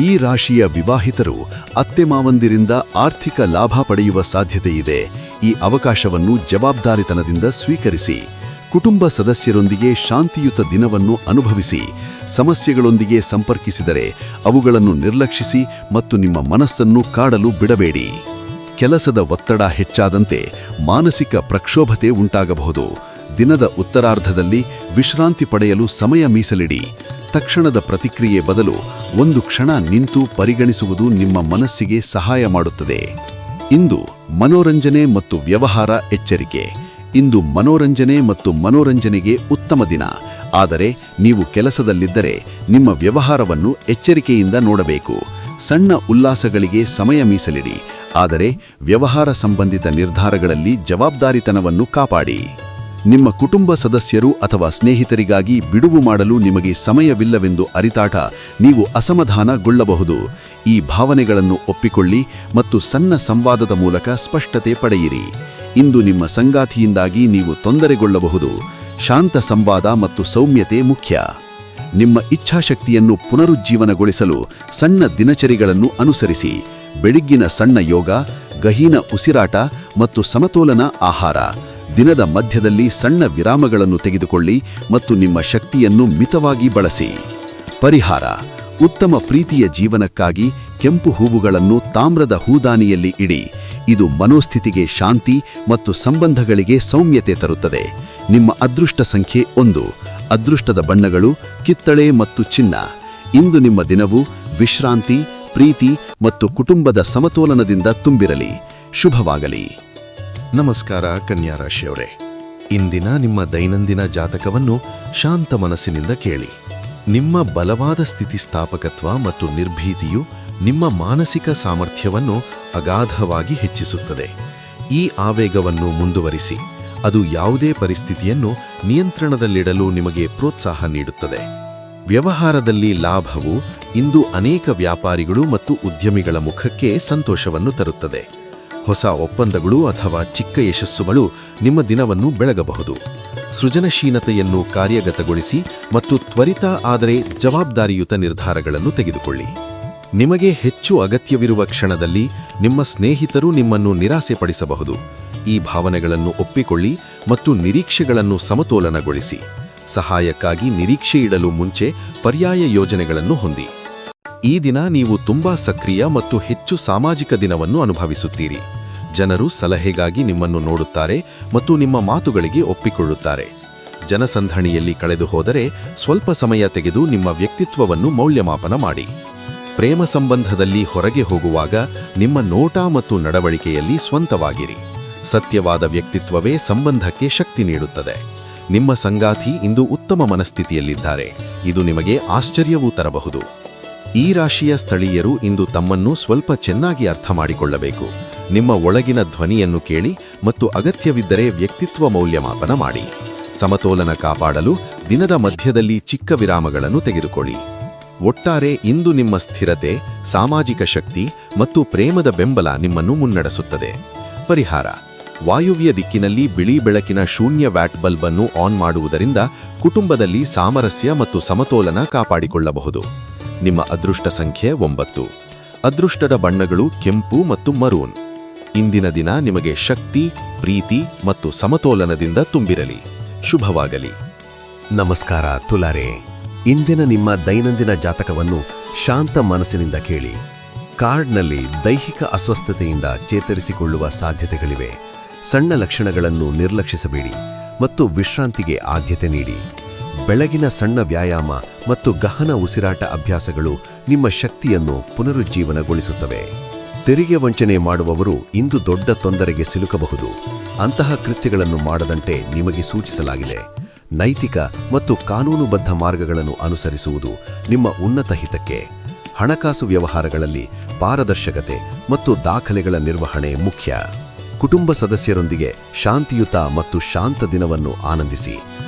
ಈ ರಾಶಿಯ ವಿವಾಹಿತರು ಅತ್ತೆಮಾವಂದಿರಿಂದ ಆರ್ಥಿಕ ಲಾಭ ಪಡೆಯುವ ಸಾಧ್ಯತೆಯಿದೆ. ಈ ಅವಕಾಶವನ್ನು ಜವಾಬ್ದಾರಿತನದಿಂದ ಸ್ವೀಕರಿಸಿ. ಕುಟುಂಬ ಸದಸ್ಯರೊಂದಿಗೆ ಶಾಂತಿಯುತ ದಿನವನ್ನು ಅನುಭವಿಸಿ. ಸಮಸ್ಯೆಗಳೊಂದಿಗೆ ಸಂಪರ್ಕಿಸಿದರೆ ಅವುಗಳನ್ನು ನಿರ್ಲಕ್ಷಿಸಿ ಮತ್ತು ನಿಮ್ಮ ಮನಸ್ಸನ್ನು ಕಾಡಲು ಬಿಡಬೇಡಿ. ಕೆಲಸದ ಒತ್ತಡ ಹೆಚ್ಚಾದಂತೆ ಮಾನಸಿಕ ಪ್ರಕ್ಷೋಭತೆ ಉಂಟಾಗಬಹುದು. ದಿನದ ಉತ್ತರಾರ್ಧದಲ್ಲಿ ವಿಶ್ರಾಂತಿ ಪಡೆಯಲು ಸಮಯ ಮೀಸಲಿಡಿ. ತಕ್ಷಣದ ಪ್ರತಿಕ್ರಿಯೆ ಬದಲು ಒಂದು ಕ್ಷಣ ನಿಂತು ಪರಿಗಣಿಸುವುದು ನಿಮ್ಮ ಮನಸ್ಸಿಗೆ ಸಹಾಯ ಮಾಡುತ್ತದೆ. ಇಂದು ಮನೋರಂಜನೆ ಮತ್ತು ವ್ಯವಹಾರ ಎಚ್ಚರಿಕೆ. ಇಂದು ಮನೋರಂಜನೆಗೆ ಉತ್ತಮ ದಿನ. ಆದರೆ ನೀವು ಕೆಲಸದಲ್ಲಿದ್ದರೆ ನಿಮ್ಮ ವ್ಯವಹಾರವನ್ನು ಎಚ್ಚರಿಕೆಯಿಂದ ನೋಡಬೇಕು. ಸಣ್ಣ ಉಲ್ಲಾಸಗಳಿಗೆ ಸಮಯ ಮೀಸಲಿಡಿ, ಆದರೆ ವ್ಯವಹಾರ ಸಂಬಂಧಿತ ನಿರ್ಧಾರಗಳಲ್ಲಿ ಜವಾಬ್ದಾರಿತನವನ್ನು ಕಾಪಾಡಿ. ನಿಮ್ಮ ಕುಟುಂಬ ಸದಸ್ಯರು ಅಥವಾ ಸ್ನೇಹಿತರಿಗಾಗಿ ಬಿಡುವು ಮಾಡಲು ನಿಮಗೆ ಸಮಯವಿಲ್ಲವೆಂದು ಅರಿತಾಗ ನೀವು ಅಸಮಾಧಾನಗೊಳ್ಳಬಹುದು. ಈ ಭಾವನೆಗಳನ್ನು ಒಪ್ಪಿಕೊಳ್ಳಿ ಮತ್ತು ಸಣ್ಣ ಸಂವಾದದ ಮೂಲಕ ಸ್ಪಷ್ಟತೆ ಪಡೆಯಿರಿ. ಇಂದು ನಿಮ್ಮ ಸಂಗಾತಿಯಿಂದಾಗಿ ನೀವು ತೊಂದರೆಗೊಳ್ಳಬಹುದು. ಶಾಂತ ಸಂವಾದ ಮತ್ತು ಸೌಮ್ಯತೆ ಮುಖ್ಯ. ನಿಮ್ಮ ಇಚ್ಛಾಶಕ್ತಿಯನ್ನು ಪುನರುಜ್ಜೀವನಗೊಳಿಸಲು ಸಣ್ಣ ದಿನಚರಿಗಳನ್ನು ಅನುಸರಿಸಿ. ಬೆಳಗ್ಗಿನ ಸಣ್ಣ ಯೋಗ, ಗಹೀನ ಉಸಿರಾಟ ಮತ್ತು ಸಮತೋಲನ ಆಹಾರ. ದಿನದ ಮಧ್ಯದಲ್ಲಿ ಸಣ್ಣ ವಿರಾಮಗಳನ್ನು ತೆಗೆದುಕೊಳ್ಳಿ ಮತ್ತು ನಿಮ್ಮ ಶಕ್ತಿಯನ್ನು ಮಿತವಾಗಿ ಬಳಸಿ. ಪರಿಹಾರ: ಉತ್ತಮ ಪ್ರೀತಿಯ ಜೀವನಕ್ಕಾಗಿ ಕೆಂಪು ಹೂವುಗಳನ್ನು ತಾಮ್ರದ ಹೂದಾನಿಯಲ್ಲಿ ಇಡಿ. ಇದು ಮನೋಸ್ಥಿತಿಗೆ ಶಾಂತಿ ಮತ್ತು ಸಂಬಂಧಗಳಿಗೆ ಸೌಮ್ಯತೆ ತರುತ್ತದೆ. ನಿಮ್ಮ ಅದೃಷ್ಟ ಸಂಖ್ಯೆ 1. ಅದೃಷ್ಟದ ಬಣ್ಣಗಳು ಕಿತ್ತಳೆ ಮತ್ತು ಚಿನ್ನ. ಇಂದು ನಿಮ್ಮ ದಿನವು ವಿಶ್ರಾಂತಿ, ಪ್ರೀತಿ ಮತ್ತು ಕುಟುಂಬದ ಸಮತೋಲನದಿಂದ ತುಂಬಿರಲಿ. ಶುಭವಾಗಲಿ. ನಮಸ್ಕಾರ ಕನ್ಯಾ ರಾಶಿಯವರೇ, ಇಂದಿನ ನಿಮ್ಮ ದೈನಂದಿನ ಜಾತಕವನ್ನು ಶಾಂತ ಮನಸ್ಸಿನಿಂದ ಕೇಳಿ. ನಿಮ್ಮ ಬಲವಾದ ಸ್ಥಿತಿಸ್ಥಾಪಕತ್ವ ಮತ್ತು ನಿರ್ಭೀತಿಯು ನಿಮ್ಮ ಮಾನಸಿಕ ಸಾಮರ್ಥ್ಯವನ್ನು ಅಗಾಧವಾಗಿ ಹೆಚ್ಚಿಸುತ್ತದೆ. ಈ ಆವೇಗವನ್ನು ಮುಂದುವರಿಸಿ. ಅದು ಯಾವುದೇ ಪರಿಸ್ಥಿತಿಯನ್ನು ನಿಯಂತ್ರಣದಲ್ಲಿಡಲು ನಿಮಗೆ ಪ್ರೋತ್ಸಾಹ ನೀಡುತ್ತದೆ. ವ್ಯವಹಾರದಲ್ಲಿ ಲಾಭವು ಇಂದು ಅನೇಕ ವ್ಯಾಪಾರಿಗಳು ಮತ್ತು ಉದ್ಯಮಿಗಳ ಮುಖಕ್ಕೆ ಸಂತೋಷವನ್ನು ತರುತ್ತದೆ. ಹೊಸ ಒಪ್ಪಂದಗಳು ಅಥವಾ ಚಿಕ್ಕ ಯಶಸ್ಸುಗಳು ನಿಮ್ಮ ದಿನವನ್ನು ಬೆಳಗಬಹುದು. ಸೃಜನಶೀಲತೆಯನ್ನು ಕಾರ್ಯಗತಗೊಳಿಸಿ ಮತ್ತು ತ್ವರಿತ ಆದರೆ ಜವಾಬ್ದಾರಿಯುತ ನಿರ್ಧಾರಗಳನ್ನು ತೆಗೆದುಕೊಳ್ಳಿ. ನಿಮಗೆ ಹೆಚ್ಚು ಅಗತ್ಯವಿರುವ ಕ್ಷಣದಲ್ಲಿ ನಿಮ್ಮ ಸ್ನೇಹಿತರು ನಿಮ್ಮನ್ನು ನಿರಾಸೆಪಡಿಸಬಹುದು. ಈ ಭಾವನೆಗಳನ್ನು ಒಪ್ಪಿಕೊಳ್ಳಿ ಮತ್ತು ನಿರೀಕ್ಷೆಗಳನ್ನು ಸಮತೋಲನಗೊಳಿಸಿ. ಸಹಾಯಕ್ಕಾಗಿ ನಿರೀಕ್ಷೆ ಇಡಲು ಮುಂಚೆ ಪರ್ಯಾಯ ಯೋಜನೆಗಳನ್ನು ಹೊಂದಿ. ಈ ದಿನ ನೀವು ತುಂಬಾ ಸಕ್ರಿಯ ಮತ್ತು ಹೆಚ್ಚು ಸಾಮಾಜಿಕ ದಿನವನ್ನು ಅನುಭವಿಸುತ್ತೀರಿ. ಜನರು ಸಲಹೆಗಾಗಿ ನಿಮ್ಮನ್ನು ನೋಡುತ್ತಾರೆ ಮತ್ತು ನಿಮ್ಮ ಮಾತುಗಳಿಗೆ ಒಪ್ಪಿಕೊಳ್ಳುತ್ತಾರೆ. ಜನಸಂದಣಿಯಲ್ಲಿ ಕಳೆದು ಹೋದರೆ ಸ್ವಲ್ಪ ಸಮಯ ತೆಗೆದು ನಿಮ್ಮ ವ್ಯಕ್ತಿತ್ವವನ್ನು ಮೌಲ್ಯಮಾಪನ ಮಾಡಿ. ಪ್ರೇಮ ಸಂಬಂಧದಲ್ಲಿ ಹೊರಗೆ ಹೋಗುವಾಗ ನಿಮ್ಮ ನೋಟ ಮತ್ತು ನಡವಳಿಕೆಯಲ್ಲಿ ಸ್ವಂತವಾಗಿರಿ. ಸತ್ಯವಾದ ವ್ಯಕ್ತಿತ್ವವೇ ಸಂಬಂಧಕ್ಕೆ ಶಕ್ತಿ ನೀಡುತ್ತದೆ. ನಿಮ್ಮ ಸಂಗಾತಿ ಇಂದು ಉತ್ತಮ ಮನಸ್ಥಿತಿಯಲ್ಲಿದ್ದಾರೆ. ಇದು ನಿಮಗೆ ಆಶ್ಚರ್ಯವೂ ತರಬಹುದು. ಈ ರಾಶಿಯ ಸ್ಥಳೀಯರು ಇಂದು ತಮ್ಮನ್ನು ಸ್ವಲ್ಪ ಚೆನ್ನಾಗಿ ಅರ್ಥ ಮಾಡಿಕೊಳ್ಳಬೇಕು. ನಿಮ್ಮ ಒಳಗಿನ ಧ್ವನಿಯನ್ನು ಕೇಳಿ ಮತ್ತು ಅಗತ್ಯವಿದ್ದರೆ ವ್ಯಕ್ತಿತ್ವ ಮೌಲ್ಯಮಾಪನ ಮಾಡಿ. ಸಮತೋಲನ ಕಾಪಾಡಲು ದಿನದ ಮಧ್ಯದಲ್ಲಿ ಚಿಕ್ಕ ವಿರಾಮಗಳನ್ನು ತೆಗೆದುಕೊಳ್ಳಿ. ಒಟ್ಟಾರೆ ಇಂದು ನಿಮ್ಮ ಸ್ಥಿರತೆ, ಸಾಮಾಜಿಕ ಶಕ್ತಿ ಮತ್ತು ಪ್ರೇಮದ ಬೆಂಬಲ ನಿಮ್ಮನ್ನು ಮುನ್ನಡೆಸುತ್ತದೆ. ಪರಿಹಾರ: ವಾಯುವ್ಯ ದಿಕ್ಕಿನಲ್ಲಿ ಬಿಳಿ ಬೆಳಕಿನ ಶೂನ್ಯ ವ್ಯಾಟ್ ಬಲ್ಬ್ ಅನ್ನು ಆನ್ ಮಾಡುವುದರಿಂದ ಕುಟುಂಬದಲ್ಲಿ ಸಾಮರಸ್ಯ ಮತ್ತು ಸಮತೋಲನ ಕಾಪಾಡಿಕೊಳ್ಳಬಹುದು. ನಿಮ್ಮ ಅದೃಷ್ಟ ಸಂಖ್ಯೆ 9. ಅದೃಷ್ಟದ ಬಣ್ಣಗಳು ಕೆಂಪು ಮತ್ತು ಮರೂನ್. ಇಂದಿನ ದಿನ ನಿಮಗೆ ಶಕ್ತಿ, ಪ್ರೀತಿ ಮತ್ತು ಸಮತೋಲನದಿಂದ ತುಂಬಿರಲಿ. ಶುಭವಾಗಲಿ. ನಮಸ್ಕಾರ ತುಲಾರೆ, ಇಂದಿನ ನಿಮ್ಮ ದೈನಂದಿನ ಜಾತಕವನ್ನು ಶಾಂತ ಮನಸ್ಸಿನಿಂದ ಕೇಳಿ. ಕಾರ್ಡ್ನಲ್ಲಿ ದೈಹಿಕ ಅಸ್ವಸ್ಥತೆಯಿಂದ ಚೇತರಿಸಿಕೊಳ್ಳುವ ಸಾಧ್ಯತೆಗಳಿವೆ. ಸಣ್ಣ ಲಕ್ಷಣಗಳನ್ನು ನಿರ್ಲಕ್ಷಿಸಬೇಡಿ ಮತ್ತು ವಿಶ್ರಾಂತಿಗೆ ಆದ್ಯತೆ ನೀಡಿ. ಬೆಳಗಿನ ಸಣ್ಣ ವ್ಯಾಯಾಮ ಮತ್ತು ಗಹನ ಉಸಿರಾಟ ಅಭ್ಯಾಸಗಳು ನಿಮ್ಮ ಶಕ್ತಿಯನ್ನು ಪುನರುಜ್ಜೀವನಗೊಳಿಸುತ್ತವೆ. ತೆರಿಗೆ ವಂಚನೆ ಮಾಡುವವರು ಇಂದು ದೊಡ್ಡ ತೊಂದರೆಗೆ ಸಿಲುಕಬಹುದು. ಅಂತಹ ಕೃತ್ಯಗಳನ್ನು ಮಾಡದಂತೆ ನಿಮಗೆ ಸೂಚಿಸಲಾಗಿದೆ. ನೈತಿಕ ಮತ್ತು ಕಾನೂನುಬದ್ಧ ಮಾರ್ಗಗಳನ್ನು ಅನುಸರಿಸುವುದು ನಿಮ್ಮ ಉನ್ನತ ಹಿತಕ್ಕೆ. ಹಣಕಾಸು ವ್ಯವಹಾರಗಳಲ್ಲಿ ಪಾರದರ್ಶಕತೆ ಮತ್ತು ದಾಖಲೆಗಳ ನಿರ್ವಹಣೆ ಮುಖ್ಯ. ಕುಟುಂಬ ಸದಸ್ಯರೊಂದಿಗೆ ಶಾಂತಿಯುತ ಮತ್ತು ಶಾಂತ ದಿನವನ್ನು ಆನಂದಿಸಿ.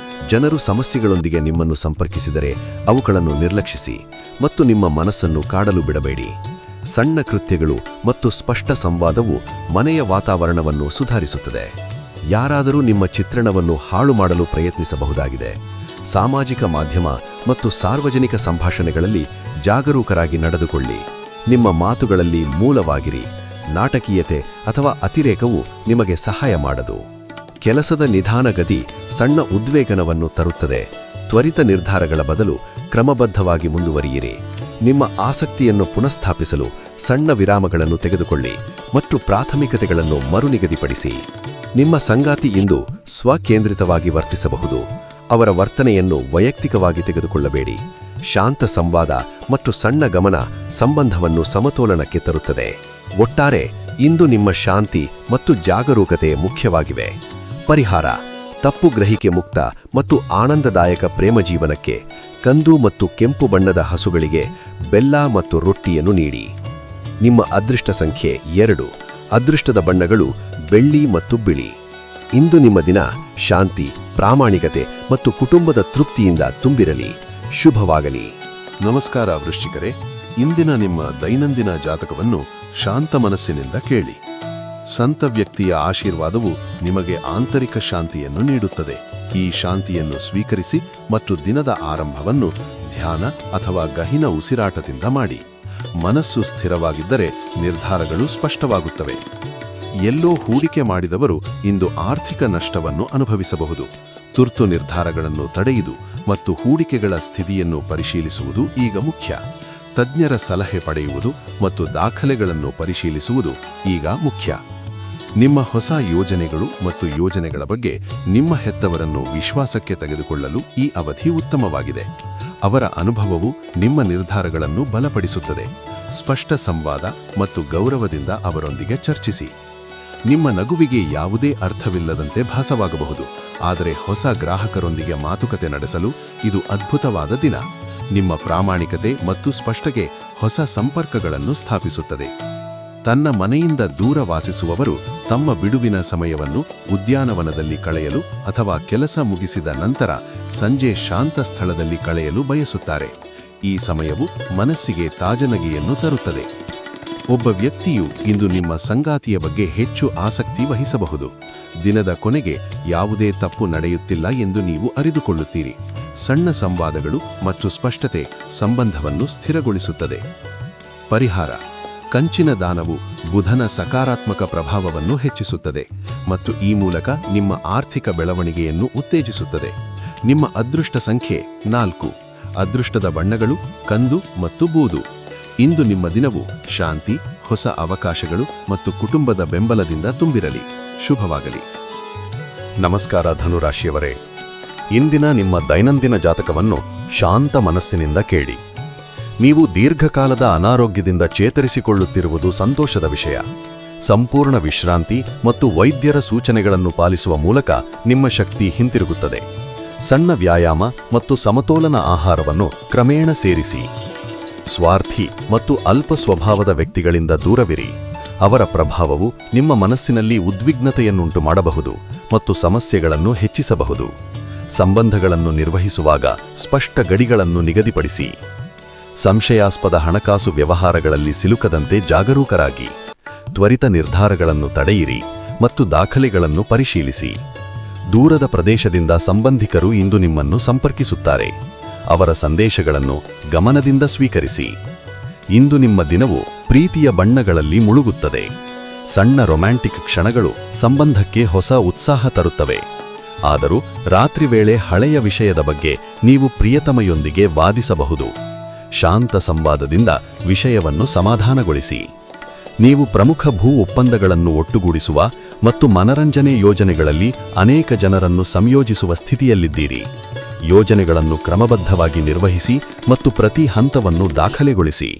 ಜನರು ಸಮಸ್ಯೆಗಳೊಂದಿಗೆ ನಿಮ್ಮನ್ನು ಸಂಪರ್ಕಿಸಿದರೆ ಅವುಗಳನ್ನು ನಿರ್ಲಕ್ಷಿಸಿ ಮತ್ತು ನಿಮ್ಮ ಮನಸ್ಸನ್ನು ಕಾಡಲು ಬಿಡಬೇಡಿ. ಸಣ್ಣ ಕೃತ್ಯಗಳು ಮತ್ತು ಸ್ಪಷ್ಟ ಸಂವಾದವು ಮನೆಯ ವಾತಾವರಣವನ್ನು ಸುಧಾರಿಸುತ್ತದೆ. ಯಾರಾದರೂ ನಿಮ್ಮ ಚಿತ್ರಣವನ್ನು ಹಾಳು ಮಾಡಲು ಪ್ರಯತ್ನಿಸಬಹುದಾಗಿದೆ. ಸಾಮಾಜಿಕ ಮಾಧ್ಯಮ ಮತ್ತು ಸಾರ್ವಜನಿಕ ಸಂಭಾಷಣೆಗಳಲ್ಲಿ ಜಾಗರೂಕರಾಗಿ ನಡೆದುಕೊಳ್ಳಿ. ನಿಮ್ಮ ಮಾತುಗಳಲ್ಲಿ ಮೂಲವಾಗಿರಿ. ನಾಟಕೀಯತೆ ಅಥವಾ ಅತಿರೇಕವು ನಿಮಗೆ ಸಹಾಯ ಮಾಡದು. ಕೆಲಸದ ನಿಧಾನಗತಿ ಸಣ್ಣ ಉದ್ವೇಗನವನ್ನು ತರುತ್ತದೆ. ತ್ವರಿತ ನಿರ್ಧಾರಗಳ ಬದಲು ಕ್ರಮಬದ್ಧವಾಗಿ ಮುಂದುವರಿಯಿರಿ. ನಿಮ್ಮ ಆಸಕ್ತಿಯನ್ನು ಪುನಃಸ್ಥಾಪಿಸಲು ಸಣ್ಣ ವಿರಾಮಗಳನ್ನು ತೆಗೆದುಕೊಳ್ಳಿ ಮತ್ತು ಪ್ರಾಥಮಿಕತೆಗಳನ್ನು ಮರುನಿಗದಿಪಡಿಸಿ. ನಿಮ್ಮ ಸಂಗಾತಿ ಇಂದು ಸ್ವಕೇಂದ್ರಿತವಾಗಿ ವರ್ತಿಸಬಹುದು. ಅವರ ವರ್ತನೆಯನ್ನು ವೈಯಕ್ತಿಕವಾಗಿ ತೆಗೆದುಕೊಳ್ಳಬೇಡಿ. ಶಾಂತ ಸಂವಾದ ಮತ್ತು ಸಣ್ಣ ಗಮನ ಸಂಬಂಧವನ್ನು ಸಮತೋಲನಕ್ಕೆ ತರುತ್ತದೆ. ಒಟ್ಟಾರೆ ಇಂದು ನಿಮ್ಮ ಶಾಂತಿ ಮತ್ತು ಜಾಗರೂಕತೆ ಮುಖ್ಯವಾಗಿವೆ. ಪರಿಹಾರ: ತಪ್ಪು ಗ್ರಹಿಕೆ ಮುಕ್ತ ಮತ್ತು ಆನಂದದಾಯಕ ಪ್ರೇಮ ಜೀವನಕ್ಕೆ ಕಂದು ಮತ್ತು ಕೆಂಪು ಬಣ್ಣದ ಹಸುಗಳಿಗೆ ಬೆಲ್ಲ ಮತ್ತು ರೊಟ್ಟಿಯನ್ನು ನೀಡಿ. ನಿಮ್ಮ ಅದೃಷ್ಟ ಸಂಖ್ಯೆ 2. ಅದೃಷ್ಟದ ಬಣ್ಣಗಳು ಬೆಳ್ಳಿ ಮತ್ತು ಬಿಳಿ. ಇಂದು ನಿಮ್ಮ ದಿನ ಶಾಂತಿ, ಪ್ರಾಮಾಣಿಕತೆ ಮತ್ತು ಕುಟುಂಬದ ತೃಪ್ತಿಯಿಂದ ತುಂಬಿರಲಿ. ಶುಭವಾಗಲಿ. ನಮಸ್ಕಾರ ವೃಶ್ಚಿಕರೇ, ಇಂದಿನ ನಿಮ್ಮ ದೈನಂದಿನ ಜಾತಕವನ್ನು ಶಾಂತ ಮನಸ್ಸಿನಿಂದ ಕೇಳಿ. ಸಂತ ವ್ಯಕ್ತಿಯ ಆಶೀರ್ವಾದವು ನಿಮಗೆ ಆಂತರಿಕ ಶಾಂತಿಯನ್ನು ನೀಡುತ್ತದೆ. ಈ ಶಾಂತಿಯನ್ನು ಸ್ವೀಕರಿಸಿ ಮತ್ತು ದಿನದ ಆರಂಭವನ್ನು ಧ್ಯಾನ ಅಥವಾ ಗಹನ ಉಸಿರಾಟದಿಂದ ಮಾಡಿ. ಮನಸ್ಸು ಸ್ಥಿರವಾಗಿದ್ದರೆ ನಿರ್ಧಾರಗಳು ಸ್ಪಷ್ಟವಾಗುತ್ತವೆ. ಎಲ್ಲೋ ಹೂಡಿಕೆ ಮಾಡಿದವರು ಇಂದು ಆರ್ಥಿಕ ನಷ್ಟವನ್ನು ಅನುಭವಿಸಬಹುದು. ತುರ್ತು ನಿರ್ಧಾರಗಳನ್ನು ತಡೆಯುವುದು ಮತ್ತು ಹೂಡಿಕೆಗಳ ಸ್ಥಿತಿಯನ್ನು ಪರಿಶೀಲಿಸುವುದು ಈಗ ಮುಖ್ಯ. ತಜ್ಞರ ಸಲಹೆ ಪಡೆಯುವುದು ಮತ್ತು ದಾಖಲೆಗಳನ್ನು ಪರಿಶೀಲಿಸುವುದು ಈಗ ಮುಖ್ಯ. ನಿಮ್ಮ ಹೊಸ ಯೋಜನೆಗಳು ಮತ್ತು ಯೋಜನೆಗಳ ಬಗ್ಗೆ ನಿಮ್ಮ ಹೆತ್ತವರನ್ನು ವಿಶ್ವಾಸಕ್ಕೆ ತೆಗೆದುಕೊಳ್ಳಲು ಈ ಅವಧಿ ಉತ್ತಮವಾಗಿದೆ. ಅವರ ಅನುಭವವು ನಿಮ್ಮ ನಿರ್ಧಾರಗಳನ್ನು ಬಲಪಡಿಸುತ್ತದೆ. ಸ್ಪಷ್ಟ ಸಂವಾದ ಮತ್ತು ಗೌರವದಿಂದ ಅವರೊಂದಿಗೆ ಚರ್ಚಿಸಿ. ನಿಮ್ಮ ನಗುವಿಗೆ ಯಾವುದೇ ಅರ್ಥವಿಲ್ಲದಂತೆ ಭಾಸವಾಗಬಹುದು, ಆದರೆ ಹೊಸ ಗ್ರಾಹಕರೊಂದಿಗೆ ಮಾತುಕತೆ ನಡೆಸಲು ಇದು ಅದ್ಭುತವಾದ ದಿನ. ನಿಮ್ಮ ಪ್ರಾಮಾಣಿಕತೆ ಮತ್ತು ಸ್ಪಷ್ಟತೆ ಹೊಸ ಸಂಪರ್ಕಗಳನ್ನು ಸ್ಥಾಪಿಸುತ್ತದೆ. ತನ್ನ ಮನೆಯಿಂದ ದೂರ ವಾಸಿಸುವವರು ತಮ್ಮ ಬಿಡುವಿನ ಸಮಯವನ್ನು ಉದ್ಯಾನವನದಲ್ಲಿ ಕಳೆಯಲು ಅಥವಾ ಕೆಲಸ ಮುಗಿಸಿದ ನಂತರ ಸಂಜೆ ಶಾಂತ ಸ್ಥಳದಲ್ಲಿ ಕಳೆಯಲು ಬಯಸುತ್ತಾರೆ. ಈ ಸಮಯವು ಮನಸ್ಸಿಗೆ ತಾಜನಗೆಯನ್ನು ತರುತ್ತದೆ. ಒಬ್ಬ ವ್ಯಕ್ತಿಯು ಇಂದು ನಿಮ್ಮ ಸಂಗಾತಿಯ ಬಗ್ಗೆ ಹೆಚ್ಚು ಆಸಕ್ತಿ ವಹಿಸಬಹುದು. ದಿನದ ಕೊನೆಗೆ ಯಾವುದೇ ತಪ್ಪು ನಡೆಯುತ್ತಿಲ್ಲ ಎಂದು ನೀವು ಅರಿತುಕೊಳ್ಳುತ್ತೀರಿ. ಸಣ್ಣ ಸಂವಾದಗಳು ಮತ್ತು ಸ್ಪಷ್ಟತೆ ಸಂಬಂಧವನ್ನು ಸ್ಥಿರಗೊಳಿಸುತ್ತದೆ. ಪರಿಹಾರ: ಕಂಚಿನ ದಾನವು ಬುಧನ ಸಕಾರಾತ್ಮಕ ಪ್ರಭಾವವನ್ನು ಹೆಚ್ಚಿಸುತ್ತದೆ ಮತ್ತು ಈ ಮೂಲಕ ನಿಮ್ಮ ಆರ್ಥಿಕ ಬೆಳವಣಿಗೆಯನ್ನು ಉತ್ತೇಜಿಸುತ್ತದೆ. ನಿಮ್ಮ ಅದೃಷ್ಟ ಸಂಖ್ಯೆ 4. ಅದೃಷ್ಟದ ಬಣ್ಣಗಳು ಕಂದು ಮತ್ತು ಬೂದು. ಇಂದು ನಿಮ್ಮ ದಿನವು ಶಾಂತಿ, ಹೊಸ ಅವಕಾಶಗಳು ಮತ್ತು ಕುಟುಂಬದ ಬೆಂಬಲದಿಂದ ತುಂಬಿರಲಿ. ಶುಭವಾಗಲಿ. ನಮಸ್ಕಾರ ಧನುರಾಶಿಯವರೇ, ಇಂದಿನ ನಿಮ್ಮ ದೈನಂದಿನ ಜಾತಕವನ್ನು ಶಾಂತ ಮನಸ್ಸಿನಿಂದ ಕೇಳಿ. ನೀವು ದೀರ್ಘಕಾಲದ ಅನಾರೋಗ್ಯದಿಂದ ಚೇತರಿಸಿಕೊಳ್ಳುತ್ತಿರುವುದು ಸಂತೋಷದ ವಿಷಯ. ಸಂಪೂರ್ಣ ವಿಶ್ರಾಂತಿ ಮತ್ತು ವೈದ್ಯರ ಸೂಚನೆಗಳನ್ನು ಪಾಲಿಸುವ ಮೂಲಕ ನಿಮ್ಮ ಶಕ್ತಿ ಹಿಂತಿರುಗುತ್ತದೆ. ಸಣ್ಣ ವ್ಯಾಯಾಮ ಮತ್ತು ಸಮತೋಲನ ಆಹಾರವನ್ನು ಕ್ರಮೇಣ ಸೇರಿಸಿ. ಸ್ವಾರ್ಥಿ ಮತ್ತು ಅಲ್ಪ ಸ್ವಭಾವದ ವ್ಯಕ್ತಿಗಳಿಂದ ದೂರವಿರಿ. ಅವರ ಪ್ರಭಾವವು ನಿಮ್ಮ ಮನಸ್ಸಿನಲ್ಲಿ ಉದ್ವಿಗ್ನತೆಯನ್ನುಂಟು ಮಾಡಬಹುದು ಮತ್ತು ಸಮಸ್ಯೆಗಳನ್ನು ಹೆಚ್ಚಿಸಬಹುದು. ಸಂಬಂಧಗಳನ್ನು ನಿರ್ವಹಿಸುವಾಗ ಸ್ಪಷ್ಟ ಗಡಿಗಳನ್ನು ನಿಗದಿಪಡಿಸಿ. ಸಂಶಯಾಸ್ಪದ ಹಣಕಾಸು ವ್ಯವಹಾರಗಳಲ್ಲಿ ಸಿಲುಕದಂತೆ ಜಾಗರೂಕರಾಗಿ. ತ್ವರಿತ ನಿರ್ಧಾರಗಳನ್ನು ತಡೆಯಿರಿ ಮತ್ತು ದಾಖಲೆಗಳನ್ನು ಪರಿಶೀಲಿಸಿ. ದೂರದ ಪ್ರದೇಶದಿಂದ ಸಂಬಂಧಿಕರು ಇಂದು ನಿಮ್ಮನ್ನು ಸಂಪರ್ಕಿಸುತ್ತಾರೆ. ಅವರ ಸಂದೇಶಗಳನ್ನು ಗಮನದಿಂದ ಸ್ವೀಕರಿಸಿ. ಇಂದು ನಿಮ್ಮ ದಿನವು ಪ್ರೀತಿಯ ಬಣ್ಣಗಳಲ್ಲಿ ಮುಳುಗುತ್ತದೆ. ಸಣ್ಣ ರೊಮ್ಯಾಂಟಿಕ್ ಕ್ಷಣಗಳು ಸಂಬಂಧಕ್ಕೆ ಹೊಸ ಉತ್ಸಾಹ ತರುತ್ತವೆ. ಆದರೂ ರಾತ್ರಿ ವೇಳೆ ಹಳೆಯ ವಿಷಯದ ಬಗ್ಗೆ ನೀವು ಪ್ರಿಯತಮೆಯೊಂದಿಗೆ ವಾದಿಸಬಹುದು. ಶಾಂತ ಸಂವಾದದಿಂದ ವಿಷಯವನ್ನು ಸಮಾಧಾನಗೊಳಿಸಿ. ನೀವು ಪ್ರಮುಖ ಭೂ ಒಪ್ಪಂದಗಳನ್ನು ಒಟ್ಟುಗೂಡಿಸುವ ಮತ್ತು ಮನರಂಜನೆ ಯೋಜನೆಗಳಲ್ಲಿ ಅನೇಕ ಜನರನ್ನು ಸಂಯೋಜಿಸುವ ಸ್ಥಿತಿಯಲ್ಲಿದ್ದೀರಿ. ಯೋಜನೆಗಳನ್ನು ಕ್ರಮಬದ್ಧವಾಗಿ ನಿರ್ವಹಿಸಿ ಮತ್ತು ಪ್ರತಿ ಹಂತವನ್ನು ದಾಖಲೆಗೊಳಿಸಿ.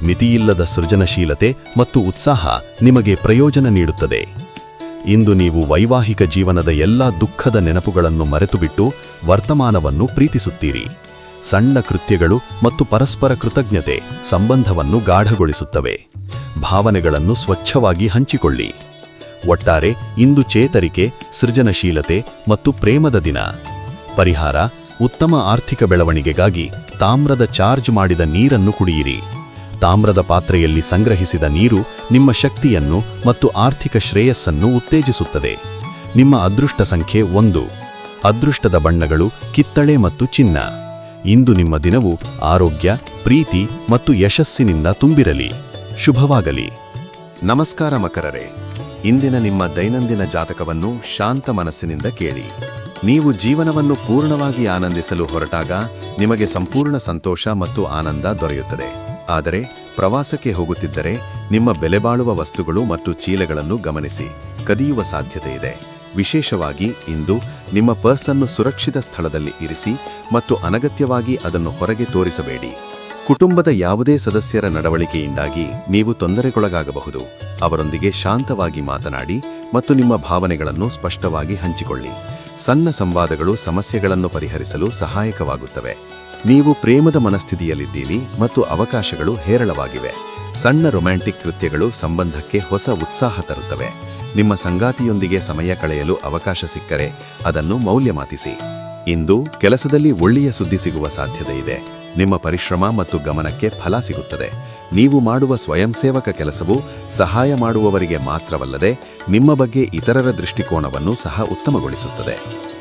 ಮಿತಿಯಿಲ್ಲದ ಸೃಜನಶೀಲತೆ ಮತ್ತು ಉತ್ಸಾಹ ನಿಮಗೆ ಪ್ರಯೋಜನ ನೀಡುತ್ತದೆ. ಇಂದು ನೀವು ವೈವಾಹಿಕ ಜೀವನದ ಎಲ್ಲಾ ದುಃಖದ ನೆನಪುಗಳನ್ನು ಮರೆತುಬಿಟ್ಟು ವರ್ತಮಾನವನ್ನು ಪ್ರೀತಿಸುತ್ತೀರಿ. ಸಣ್ಣ ಕೃತ್ಯಗಳು ಮತ್ತು ಪರಸ್ಪರ ಕೃತಜ್ಞತೆ ಸಂಬಂಧವನ್ನು ಗಾಢಗೊಳಿಸುತ್ತವೆ. ಭಾವನೆಗಳನ್ನು ಸ್ವಚ್ಛವಾಗಿ ಹಂಚಿಕೊಳ್ಳಿ. ಒಟ್ಟಾರೆ ಇಂದು ಚೇತರಿಕೆ, ಸೃಜನಶೀಲತೆ ಮತ್ತು ಪ್ರೇಮದ ದಿನ. ಪರಿಹಾರ: ಉತ್ತಮ ಆರ್ಥಿಕ ಬೆಳವಣಿಗೆಗಾಗಿ ತಾಮ್ರದ ಚಾರ್ಜ್ ಮಾಡಿದ ನೀರನ್ನು ಕುಡಿಯಿರಿ. ತಾಮ್ರದ ಪಾತ್ರೆಯಲ್ಲಿ ಸಂಗ್ರಹಿಸಿದ ನೀರು ನಿಮ್ಮ ಶಕ್ತಿಯನ್ನು ಮತ್ತು ಆರ್ಥಿಕ ಶ್ರೇಯಸ್ಸನ್ನು ಉತ್ತೇಜಿಸುತ್ತದೆ. ನಿಮ್ಮ ಅದೃಷ್ಟ ಸಂಖ್ಯೆ 1. ಅದೃಷ್ಟದ ಬಣ್ಣಗಳು ಕಿತ್ತಳೆ ಮತ್ತು ಚಿನ್ನ. ಇಂದು ನಿಮ್ಮ ದಿನವು ಆರೋಗ್ಯ, ಪ್ರೀತಿ ಮತ್ತು ಯಶಸ್ಸಿನಿಂದ ತುಂಬಿರಲಿ. ಶುಭವಾಗಲಿ. ನಮಸ್ಕಾರ ಮಕರರೇ, ಇಂದಿನ ನಿಮ್ಮ ದೈನಂದಿನ ಜಾತಕವನ್ನು ಶಾಂತ ಮನಸ್ಸಿನಿಂದ ಕೇಳಿ. ನೀವು ಜೀವನವನ್ನು ಪೂರ್ಣವಾಗಿ ಆನಂದಿಸಲು ಹೊರಟಾಗ ನಿಮಗೆ ಸಂಪೂರ್ಣ ಸಂತೋಷ ಮತ್ತು ಆನಂದ ದೊರೆಯುತ್ತದೆ. ಆದರೆ ಪ್ರವಾಸಕ್ಕೆ ಹೋಗುತ್ತಿದ್ದರೆ ನಿಮ್ಮ ಬೆಲೆಬಾಳುವ ವಸ್ತುಗಳು ಮತ್ತು ಚೀಲಗಳನ್ನು ಗಮನಿಸಿ. ಕದಿಯುವ ಸಾಧ್ಯತೆ ಇದೆ. ವಿಶೇಷವಾಗಿ ಇಂದು ನಿಮ್ಮ ಪರ್ಸನ್ನು ಸುರಕ್ಷಿತ ಸ್ಥಳದಲ್ಲಿ ಇರಿಸಿ ಮತ್ತು ಅನಗತ್ಯವಾಗಿ ಅದನ್ನು ಹೊರಗೆ ತೋರಿಸಬೇಡಿ. ಕುಟುಂಬದ ಯಾವುದೇ ಸದಸ್ಯರ ನಡವಳಿಕೆಯಿಂದಾಗಿ ನೀವು ತೊಂದರೆಗೊಳಗಾಗಬಹುದು. ಅವರೊಂದಿಗೆ ಶಾಂತವಾಗಿ ಮಾತನಾಡಿ ಮತ್ತು ನಿಮ್ಮ ಭಾವನೆಗಳನ್ನು ಸ್ಪಷ್ಟವಾಗಿ ಹಂಚಿಕೊಳ್ಳಿ. ಸಣ್ಣ ಸಂವಾದಗಳು ಸಮಸ್ಯೆಗಳನ್ನು ಪರಿಹರಿಸಲು ಸಹಾಯಕವಾಗುತ್ತವೆ. ನೀವು ಪ್ರೇಮದ ಮನಸ್ಥಿತಿಯಲ್ಲಿದ್ದೀರಿ ಮತ್ತು ಅವಕಾಶಗಳು ಹೇರಳವಾಗಿವೆ. ಸಣ್ಣ ರೊಮ್ಯಾಂಟಿಕ್ ಕೃತ್ಯಗಳು ಸಂಬಂಧಕ್ಕೆ ಹೊಸ ಉತ್ಸಾಹ ತರುತ್ತವೆ. ನಿಮ್ಮ ಸಂಗಾತಿಯೊಂದಿಗೆ ಸಮಯ ಕಳೆಯಲು ಅವಕಾಶ ಸಿಕ್ಕರೆ ಅದನ್ನು ಮೌಲ್ಯಮಾತಿಸಿ. ಇಂದು ಕೆಲಸದಲ್ಲಿ ಒಳ್ಳೆಯ ಸುದ್ದಿ ಸಿಗುವ ಸಾಧ್ಯತೆ ಇದೆ. ನಿಮ್ಮ ಪರಿಶ್ರಮ ಮತ್ತು ಗಮನಕ್ಕೆ ಫಲ ಸಿಗುತ್ತದೆ. ನೀವು ಮಾಡುವ ಸ್ವಯಂ ಸೇವಕ ಕೆಲಸವು ಸಹಾಯ ಮಾಡುವವರಿಗೆ ಮಾತ್ರವಲ್ಲದೆ ನಿಮ್ಮ ಬಗ್ಗೆ ಇತರರ ದೃಷ್ಟಿಕೋನವನ್ನು ಸಹ ಉತ್ತಮಗೊಳಿಸುತ್ತದೆ.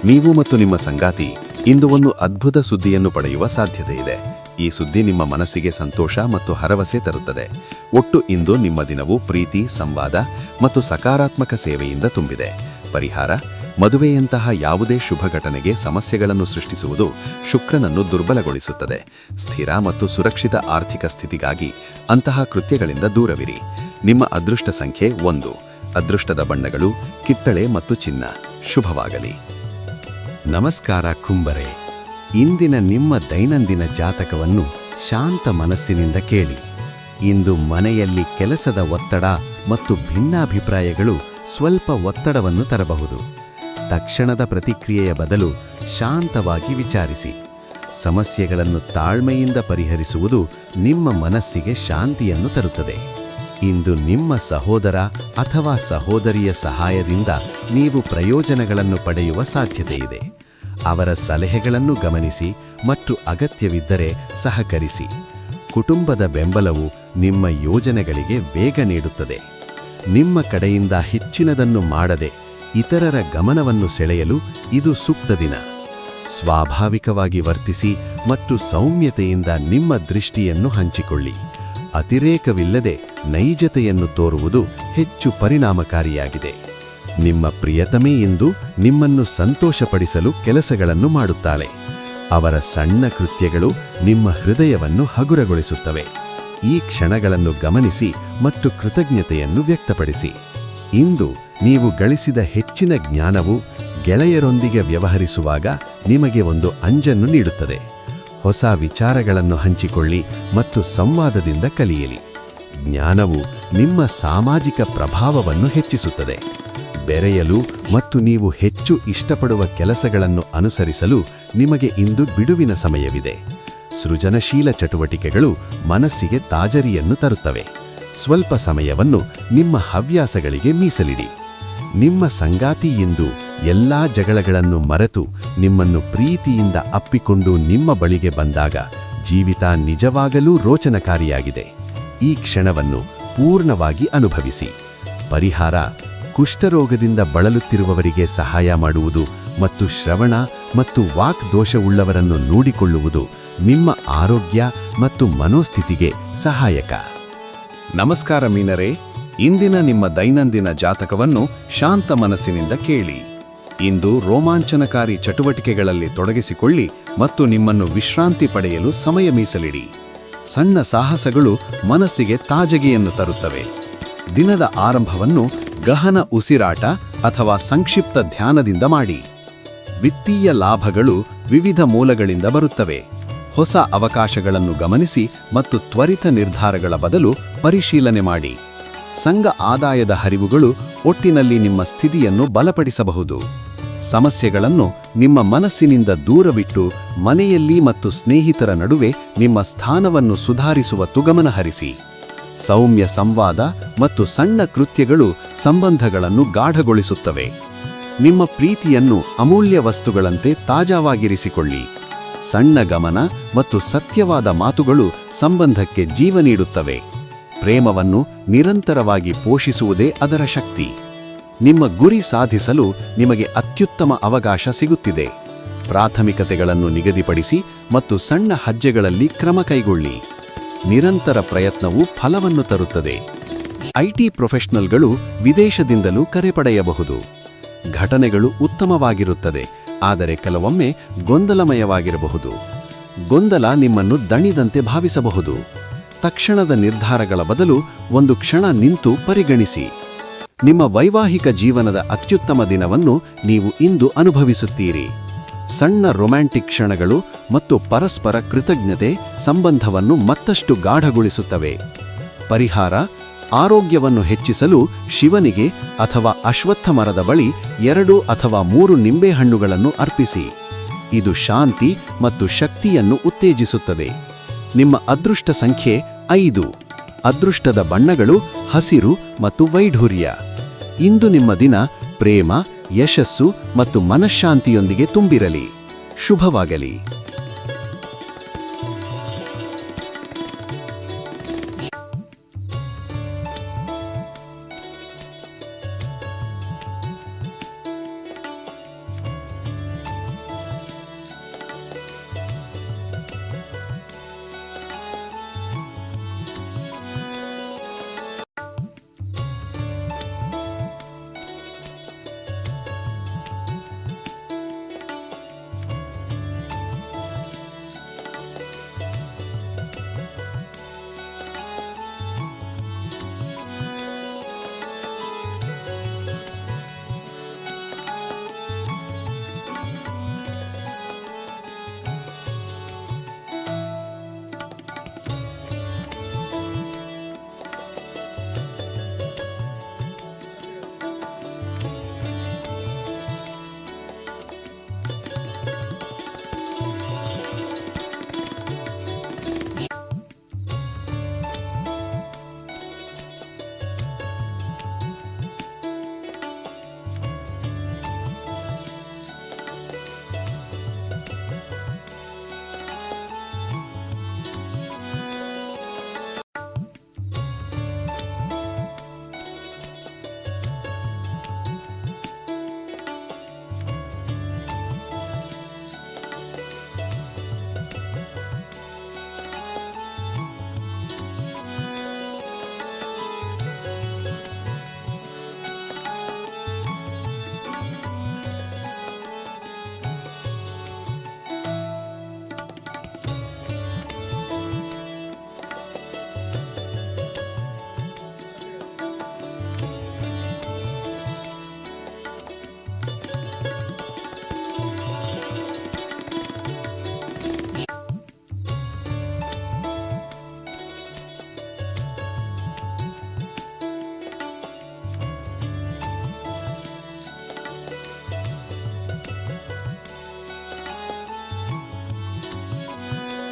ನೀವು ಮತ್ತು ನಿಮ್ಮ ಸಂಗಾತಿ ಇಂದು ಒಂದು ಅದ್ಭುತ ಸುದ್ದಿಯನ್ನು ಪಡೆಯುವ ಸಾಧ್ಯತೆ ಇದೆ. ಈ ಸುದ್ದಿ ನಿಮ್ಮ ಮನಸ್ಸಿಗೆ ಸಂತೋಷ ಮತ್ತು ಭರವಸೆ ತರುತ್ತದೆ. ಒಟ್ಟು ಇಂದು ನಿಮ್ಮ ದಿನವು ಪ್ರೀತಿ, ಸಂವಾದ ಮತ್ತು ಸಕಾರಾತ್ಮಕ ಸೇವೆಯಿಂದ ತುಂಬಿದೆ. ಪರಿಹಾರ: ಮದುವೆಯಂತಹ ಯಾವುದೇ ಶುಭ ಘಟನೆಗೆ ಸಮಸ್ಯೆಗಳನ್ನು ಸೃಷ್ಟಿಸುವುದು ಶುಕ್ರನನ್ನು ದುರ್ಬಲಗೊಳಿಸುತ್ತದೆ. ಸ್ಥಿರ ಮತ್ತು ಸುರಕ್ಷಿತ ಆರ್ಥಿಕ ಸ್ಥಿತಿಗಾಗಿ ಅಂತಹ ಕೃತ್ಯಗಳಿಂದ ದೂರವಿರಿ. ನಿಮ್ಮ ಅದೃಷ್ಟ ಸಂಖ್ಯೆ 1. ಅದೃಷ್ಟದ ಬಣ್ಣಗಳು ಕಿತ್ತಳೆ ಮತ್ತು ಚಿನ್ನ. ಶುಭವಾಗಲಿ. ನಮಸ್ಕಾರ ಕುಂಬರೆ. ಇಂದಿನ ನಿಮ್ಮ ದೈನಂದಿನ ಜಾತಕವನ್ನು ಶಾಂತ ಮನಸ್ಸಿನಿಂದ ಕೇಳಿ. ಇಂದು ಮನೆಯಲ್ಲಿ ಕೆಲಸದ ಒತ್ತಡ ಮತ್ತು ಭಿನ್ನಾಭಿಪ್ರಾಯಗಳು ಸ್ವಲ್ಪ ಒತ್ತಡವನ್ನು ತರಬಹುದು. ತಕ್ಷಣದ ಪ್ರತಿಕ್ರಿಯೆಯ ಬದಲು ಶಾಂತವಾಗಿ ವಿಚಾರಿಸಿ. ಸಮಸ್ಯೆಗಳನ್ನು ತಾಳ್ಮೆಯಿಂದ ಪರಿಹರಿಸುವುದು ನಿಮ್ಮ ಮನಸ್ಸಿಗೆ ಶಾಂತಿಯನ್ನು ತರುತ್ತದೆ. ಇಂದು ನಿಮ್ಮ ಸಹೋದರ ಅಥವಾ ಸಹೋದರಿಯ ಸಹಾಯದಿಂದ ನೀವು ಪ್ರಯೋಜನಗಳನ್ನು ಪಡೆಯುವ ಸಾಧ್ಯತೆಯಿದೆ. ಅವರ ಸಲಹೆಗಳನ್ನು ಗಮನಿಸಿ ಮತ್ತು ಅಗತ್ಯವಿದ್ದರೆ ಸಹಕರಿಸಿ. ಕುಟುಂಬದ ಬೆಂಬಲವು ನಿಮ್ಮ ಯೋಜನೆಗಳಿಗೆ ವೇಗ ನೀಡುತ್ತದೆ. ನಿಮ್ಮ ಕಡೆಯಿಂದ ಹೆಚ್ಚಿನದನ್ನು ಮಾಡದೆ ಇತರರ ಗಮನವನ್ನು ಸೆಳೆಯಲು ಇದು ಸೂಕ್ತ ದಿನ. ಸ್ವಾಭಾವಿಕವಾಗಿ ವರ್ತಿಸಿ ಮತ್ತು ಸೌಮ್ಯತೆಯಿಂದ ನಿಮ್ಮ ದೃಷ್ಟಿಯನ್ನು ಹಂಚಿಕೊಳ್ಳಿ. ಅತಿರೇಕವಿಲ್ಲದೆ ನೈಜತೆಯನ್ನು ತೋರುವುದು ಹೆಚ್ಚು ಪರಿಣಾಮಕಾರಿಯಾಗಿದೆ. ನಿಮ್ಮ ಪ್ರಿಯತಮೆ ಇಂದು ನಿಮ್ಮನ್ನು ಸಂತೋಷಪಡಿಸಲು ಕೆಲಸಗಳನ್ನು ಮಾಡುತ್ತಾಳೆ. ಅವರ ಸಣ್ಣ ಕೃತ್ಯಗಳು ನಿಮ್ಮ ಹೃದಯವನ್ನು ಹಗುರಗೊಳಿಸುತ್ತವೆ. ಈ ಕ್ಷಣಗಳನ್ನು ಗಮನಿಸಿ ಮತ್ತು ಕೃತಜ್ಞತೆಯನ್ನು ವ್ಯಕ್ತಪಡಿಸಿ. ಇಂದು ನೀವು ಗಳಿಸಿದ ಹೆಚ್ಚಿನ ಜ್ಞಾನವು ಗೆಳೆಯರೊಂದಿಗೆ ವ್ಯವಹರಿಸುವಾಗ ನಿಮಗೆ ಒಂದು ಅಂಜನ್ನು ನೀಡುತ್ತದೆ. ಹೊಸ ವಿಚಾರಗಳನ್ನು ಹಂಚಿಕೊಳ್ಳಿ ಮತ್ತು ಸಂವಾದದಿಂದ ಕಲಿಯಲಿ. ಜ್ಞಾನವು ನಿಮ್ಮ ಸಾಮಾಜಿಕ ಪ್ರಭಾವವನ್ನು ಹೆಚ್ಚಿಸುತ್ತದೆ. ಬೆರೆಯಲು ಮತ್ತು ನೀವು ಹೆಚ್ಚು ಇಷ್ಟಪಡುವ ಕೆಲಸಗಳನ್ನು ಅನುಸರಿಸಲು ನಿಮಗೆ ಇಂದು ಬಿಡುವಿನ ಸಮಯವಿದೆ. ಸೃಜನಶೀಲ ಚಟುವಟಿಕೆಗಳು ಮನಸ್ಸಿಗೆ ತಾಜರಿಯನ್ನು ತರುತ್ತವೆ. ಸ್ವಲ್ಪ ಸಮಯವನ್ನು ನಿಮ್ಮ ಹವ್ಯಾಸಗಳಿಗೆ ಮೀಸಲಿಡಿ. ನಿಮ್ಮ ಸಂಗಾತಿ ಇಂದು ಎಲ್ಲಾ ಜಗಳಗಳನ್ನು ಮರೆತು ನಿಮ್ಮನ್ನು ಪ್ರೀತಿಯಿಂದ ಅಪ್ಪಿಕೊಂಡು ನಿಮ್ಮ ಬಳಿಗೆ ಬಂದಾಗ ಜೀವಿತ ನಿಜವಾಗಲೂ ರೋಚನಕಾರಿಯಾಗಿದೆ. ಈ ಕ್ಷಣವನ್ನು ಪೂರ್ಣವಾಗಿ ಅನುಭವಿಸಿ. ಪರಿಹಾರ: ಕುಷ್ಠರೋಗದಿಂದ ಬಳಲುತ್ತಿರುವವರಿಗೆ ಸಹಾಯ ಮಾಡುವುದು ಮತ್ತು ಶ್ರವಣ ಮತ್ತು ವಾಕ್ ದೋಷವುಳ್ಳವರನ್ನು ನೋಡಿಕೊಳ್ಳುವುದು ನಿಮ್ಮ ಆರೋಗ್ಯ ಮತ್ತು ಮನೋಸ್ಥಿತಿಗೆ ಸಹಾಯಕ. ನಮಸ್ಕಾರ ಮೀನರೇ. ಇಂದಿನ ನಿಮ್ಮ ದೈನಂದಿನ ಜಾತಕವನ್ನು ಶಾಂತ ಮನಸ್ಸಿನಿಂದ ಕೇಳಿ. ಇಂದು ರೋಮಾಂಚನಕಾರಿ ಚಟುವಟಿಕೆಗಳಲ್ಲಿ ತೊಡಗಿಸಿಕೊಳ್ಳಿ ಮತ್ತು ನಿಮ್ಮನ್ನು ವಿಶ್ರಾಂತಿ ಪಡೆಯಲು ಸಮಯ ಮೀಸಲಿಡಿ. ಸಣ್ಣ ಸಾಹಸಗಳು ಮನಸ್ಸಿಗೆ ತಾಜಗಿಯನ್ನು ತರುತ್ತವೆ. ದಿನದ ಆರಂಭವನ್ನು ಗಹನ ಉಸಿರಾಟ ಅಥವಾ ಸಂಕ್ಷಿಪ್ತ ಧ್ಯಾನದಿಂದ ಮಾಡಿ. ವಿತ್ತೀಯ ಲಾಭಗಳು ವಿವಿಧ ಮೂಲಗಳಿಂದ ಬರುತ್ತವೆ. ಹೊಸ ಅವಕಾಶಗಳನ್ನು ಗಮನಿಸಿ ಮತ್ತು ತ್ವರಿತ ನಿರ್ಧಾರಗಳ ಬದಲು ಪರಿಶೀಲನೆ ಮಾಡಿ. ಸಂಘ ಆದಾಯದ ಹರಿವುಗಳು ಒಟ್ಟಿನಲ್ಲಿ ನಿಮ್ಮ ಸ್ಥಿತಿಯನ್ನು ಬಲಪಡಿಸಬಹುದು. ಸಮಸ್ಯೆಗಳನ್ನು ನಿಮ್ಮ ಮನಸ್ಸಿನಿಂದ ದೂರವಿಟ್ಟು ಮನೆಯಲ್ಲಿ ಮತ್ತು ಸ್ನೇಹಿತರ ನಡುವೆ ನಿಮ್ಮ ಸ್ಥಾನವನ್ನು ಸುಧಾರಿಸುವ ಗಮನ ಹರಿಸಿ. ಸೌಮ್ಯ ಸಂವಾದ ಮತ್ತು ಸಣ್ಣ ಕೃತ್ಯಗಳು ಸಂಬಂಧಗಳನ್ನು ಗಾಢಗೊಳಿಸುತ್ತವೆ. ನಿಮ್ಮ ಪ್ರೀತಿಯನ್ನು ಅಮೂಲ್ಯ ವಸ್ತುಗಳಂತೆ ತಾಜಾವಾಗಿರಿಸಿಕೊಳ್ಳಿ. ಸಣ್ಣ ಗಮನ ಮತ್ತು ಸತ್ಯವಾದ ಮಾತುಗಳು ಸಂಬಂಧಕ್ಕೆ ಜೀವ ನೀಡುತ್ತವೆ. ಪ್ರೇಮವನ್ನು ನಿರಂತರವಾಗಿ ಪೋಷಿಸುವುದೇ ಅದರ ಶಕ್ತಿ. ನಿಮ್ಮ ಗುರಿ ಸಾಧಿಸಲು ನಿಮಗೆ ಅತ್ಯುತ್ತಮ ಅವಕಾಶ ಸಿಗುತ್ತಿದೆ. ಪ್ರಾಥಮಿಕತೆಗಳನ್ನು ನಿಗದಿಪಡಿಸಿ ಮತ್ತು ಸಣ್ಣ ಹೆಜ್ಜೆಗಳಲ್ಲಿ ಕ್ರಮ ಕೈಗೊಳ್ಳಿ. ನಿರಂತರ ಪ್ರಯತ್ನವು ಫಲವನ್ನು ತರುತ್ತದೆ. ಐಟಿ ಪ್ರೊಫೆಷನಲ್ಗಳು ವಿದೇಶದಿಂದಲೂ ಕರೆ ಪಡೆಯಬಹುದು. ಘಟನೆಗಳು ಉತ್ತಮವಾಗಿರುತ್ತದೆ, ಆದರೆ ಕೆಲವೊಮ್ಮೆ ಗೊಂದಲಮಯವಾಗಿರಬಹುದು. ಗೊಂದಲ ನಿಮ್ಮನ್ನು ದಣಿದಂತೆ ಭಾವಿಸಬಹುದು. ತಕ್ಷಣದ ನಿರ್ಧಾರಗಳ ಬದಲು ಒಂದು ಕ್ಷಣ ನಿಂತು ಪರಿಗಣಿಸಿ. ನಿಮ್ಮ ವೈವಾಹಿಕ ಜೀವನದ ಅತ್ಯುತ್ತಮ ದಿನವನ್ನು ನೀವು ಇಂದು ಅನುಭವಿಸುತ್ತೀರಿ. ಸಣ್ಣ ರೊಮ್ಯಾಂಟಿಕ್ ಕ್ಷಣಗಳು ಮತ್ತು ಪರಸ್ಪರ ಕೃತಜ್ಞತೆ ಸಂಬಂಧವನ್ನು ಮತ್ತಷ್ಟು ಗಾಢಗೊಳಿಸುತ್ತವೆ. ಪರಿಹಾರ: ಆರೋಗ್ಯವನ್ನು ಹೆಚ್ಚಿಸಲು ಶಿವನಿಗೆ ಅಥವಾ ಅಶ್ವತ್ಥ ಮರದ ಬಳಿ 2 ಅಥವಾ 3 ನಿಂಬೆಹಣ್ಣುಗಳನ್ನು ಅರ್ಪಿಸಿ. ಇದು ಶಾಂತಿ ಮತ್ತು ಶಕ್ತಿಯನ್ನು ಉತ್ತೇಜಿಸುತ್ತದೆ. ನಿಮ್ಮ ಅದೃಷ್ಟ ಸಂಖ್ಯೆ 5. ಅದೃಷ್ಟದ ಬಣ್ಣಗಳು ಹಸಿರು ಮತ್ತು ವೈಢೂರ್ಯ. ಇಂದು ನಿಮ್ಮ ದಿನ ಪ್ರೇಮ, ಯಶಸ್ಸು ಮತ್ತು ಮನಃಶಾಂತಿಯೊಂದಿಗೆ ತುಂಬಿರಲಿ. ಶುಭವಾಗಲಿ.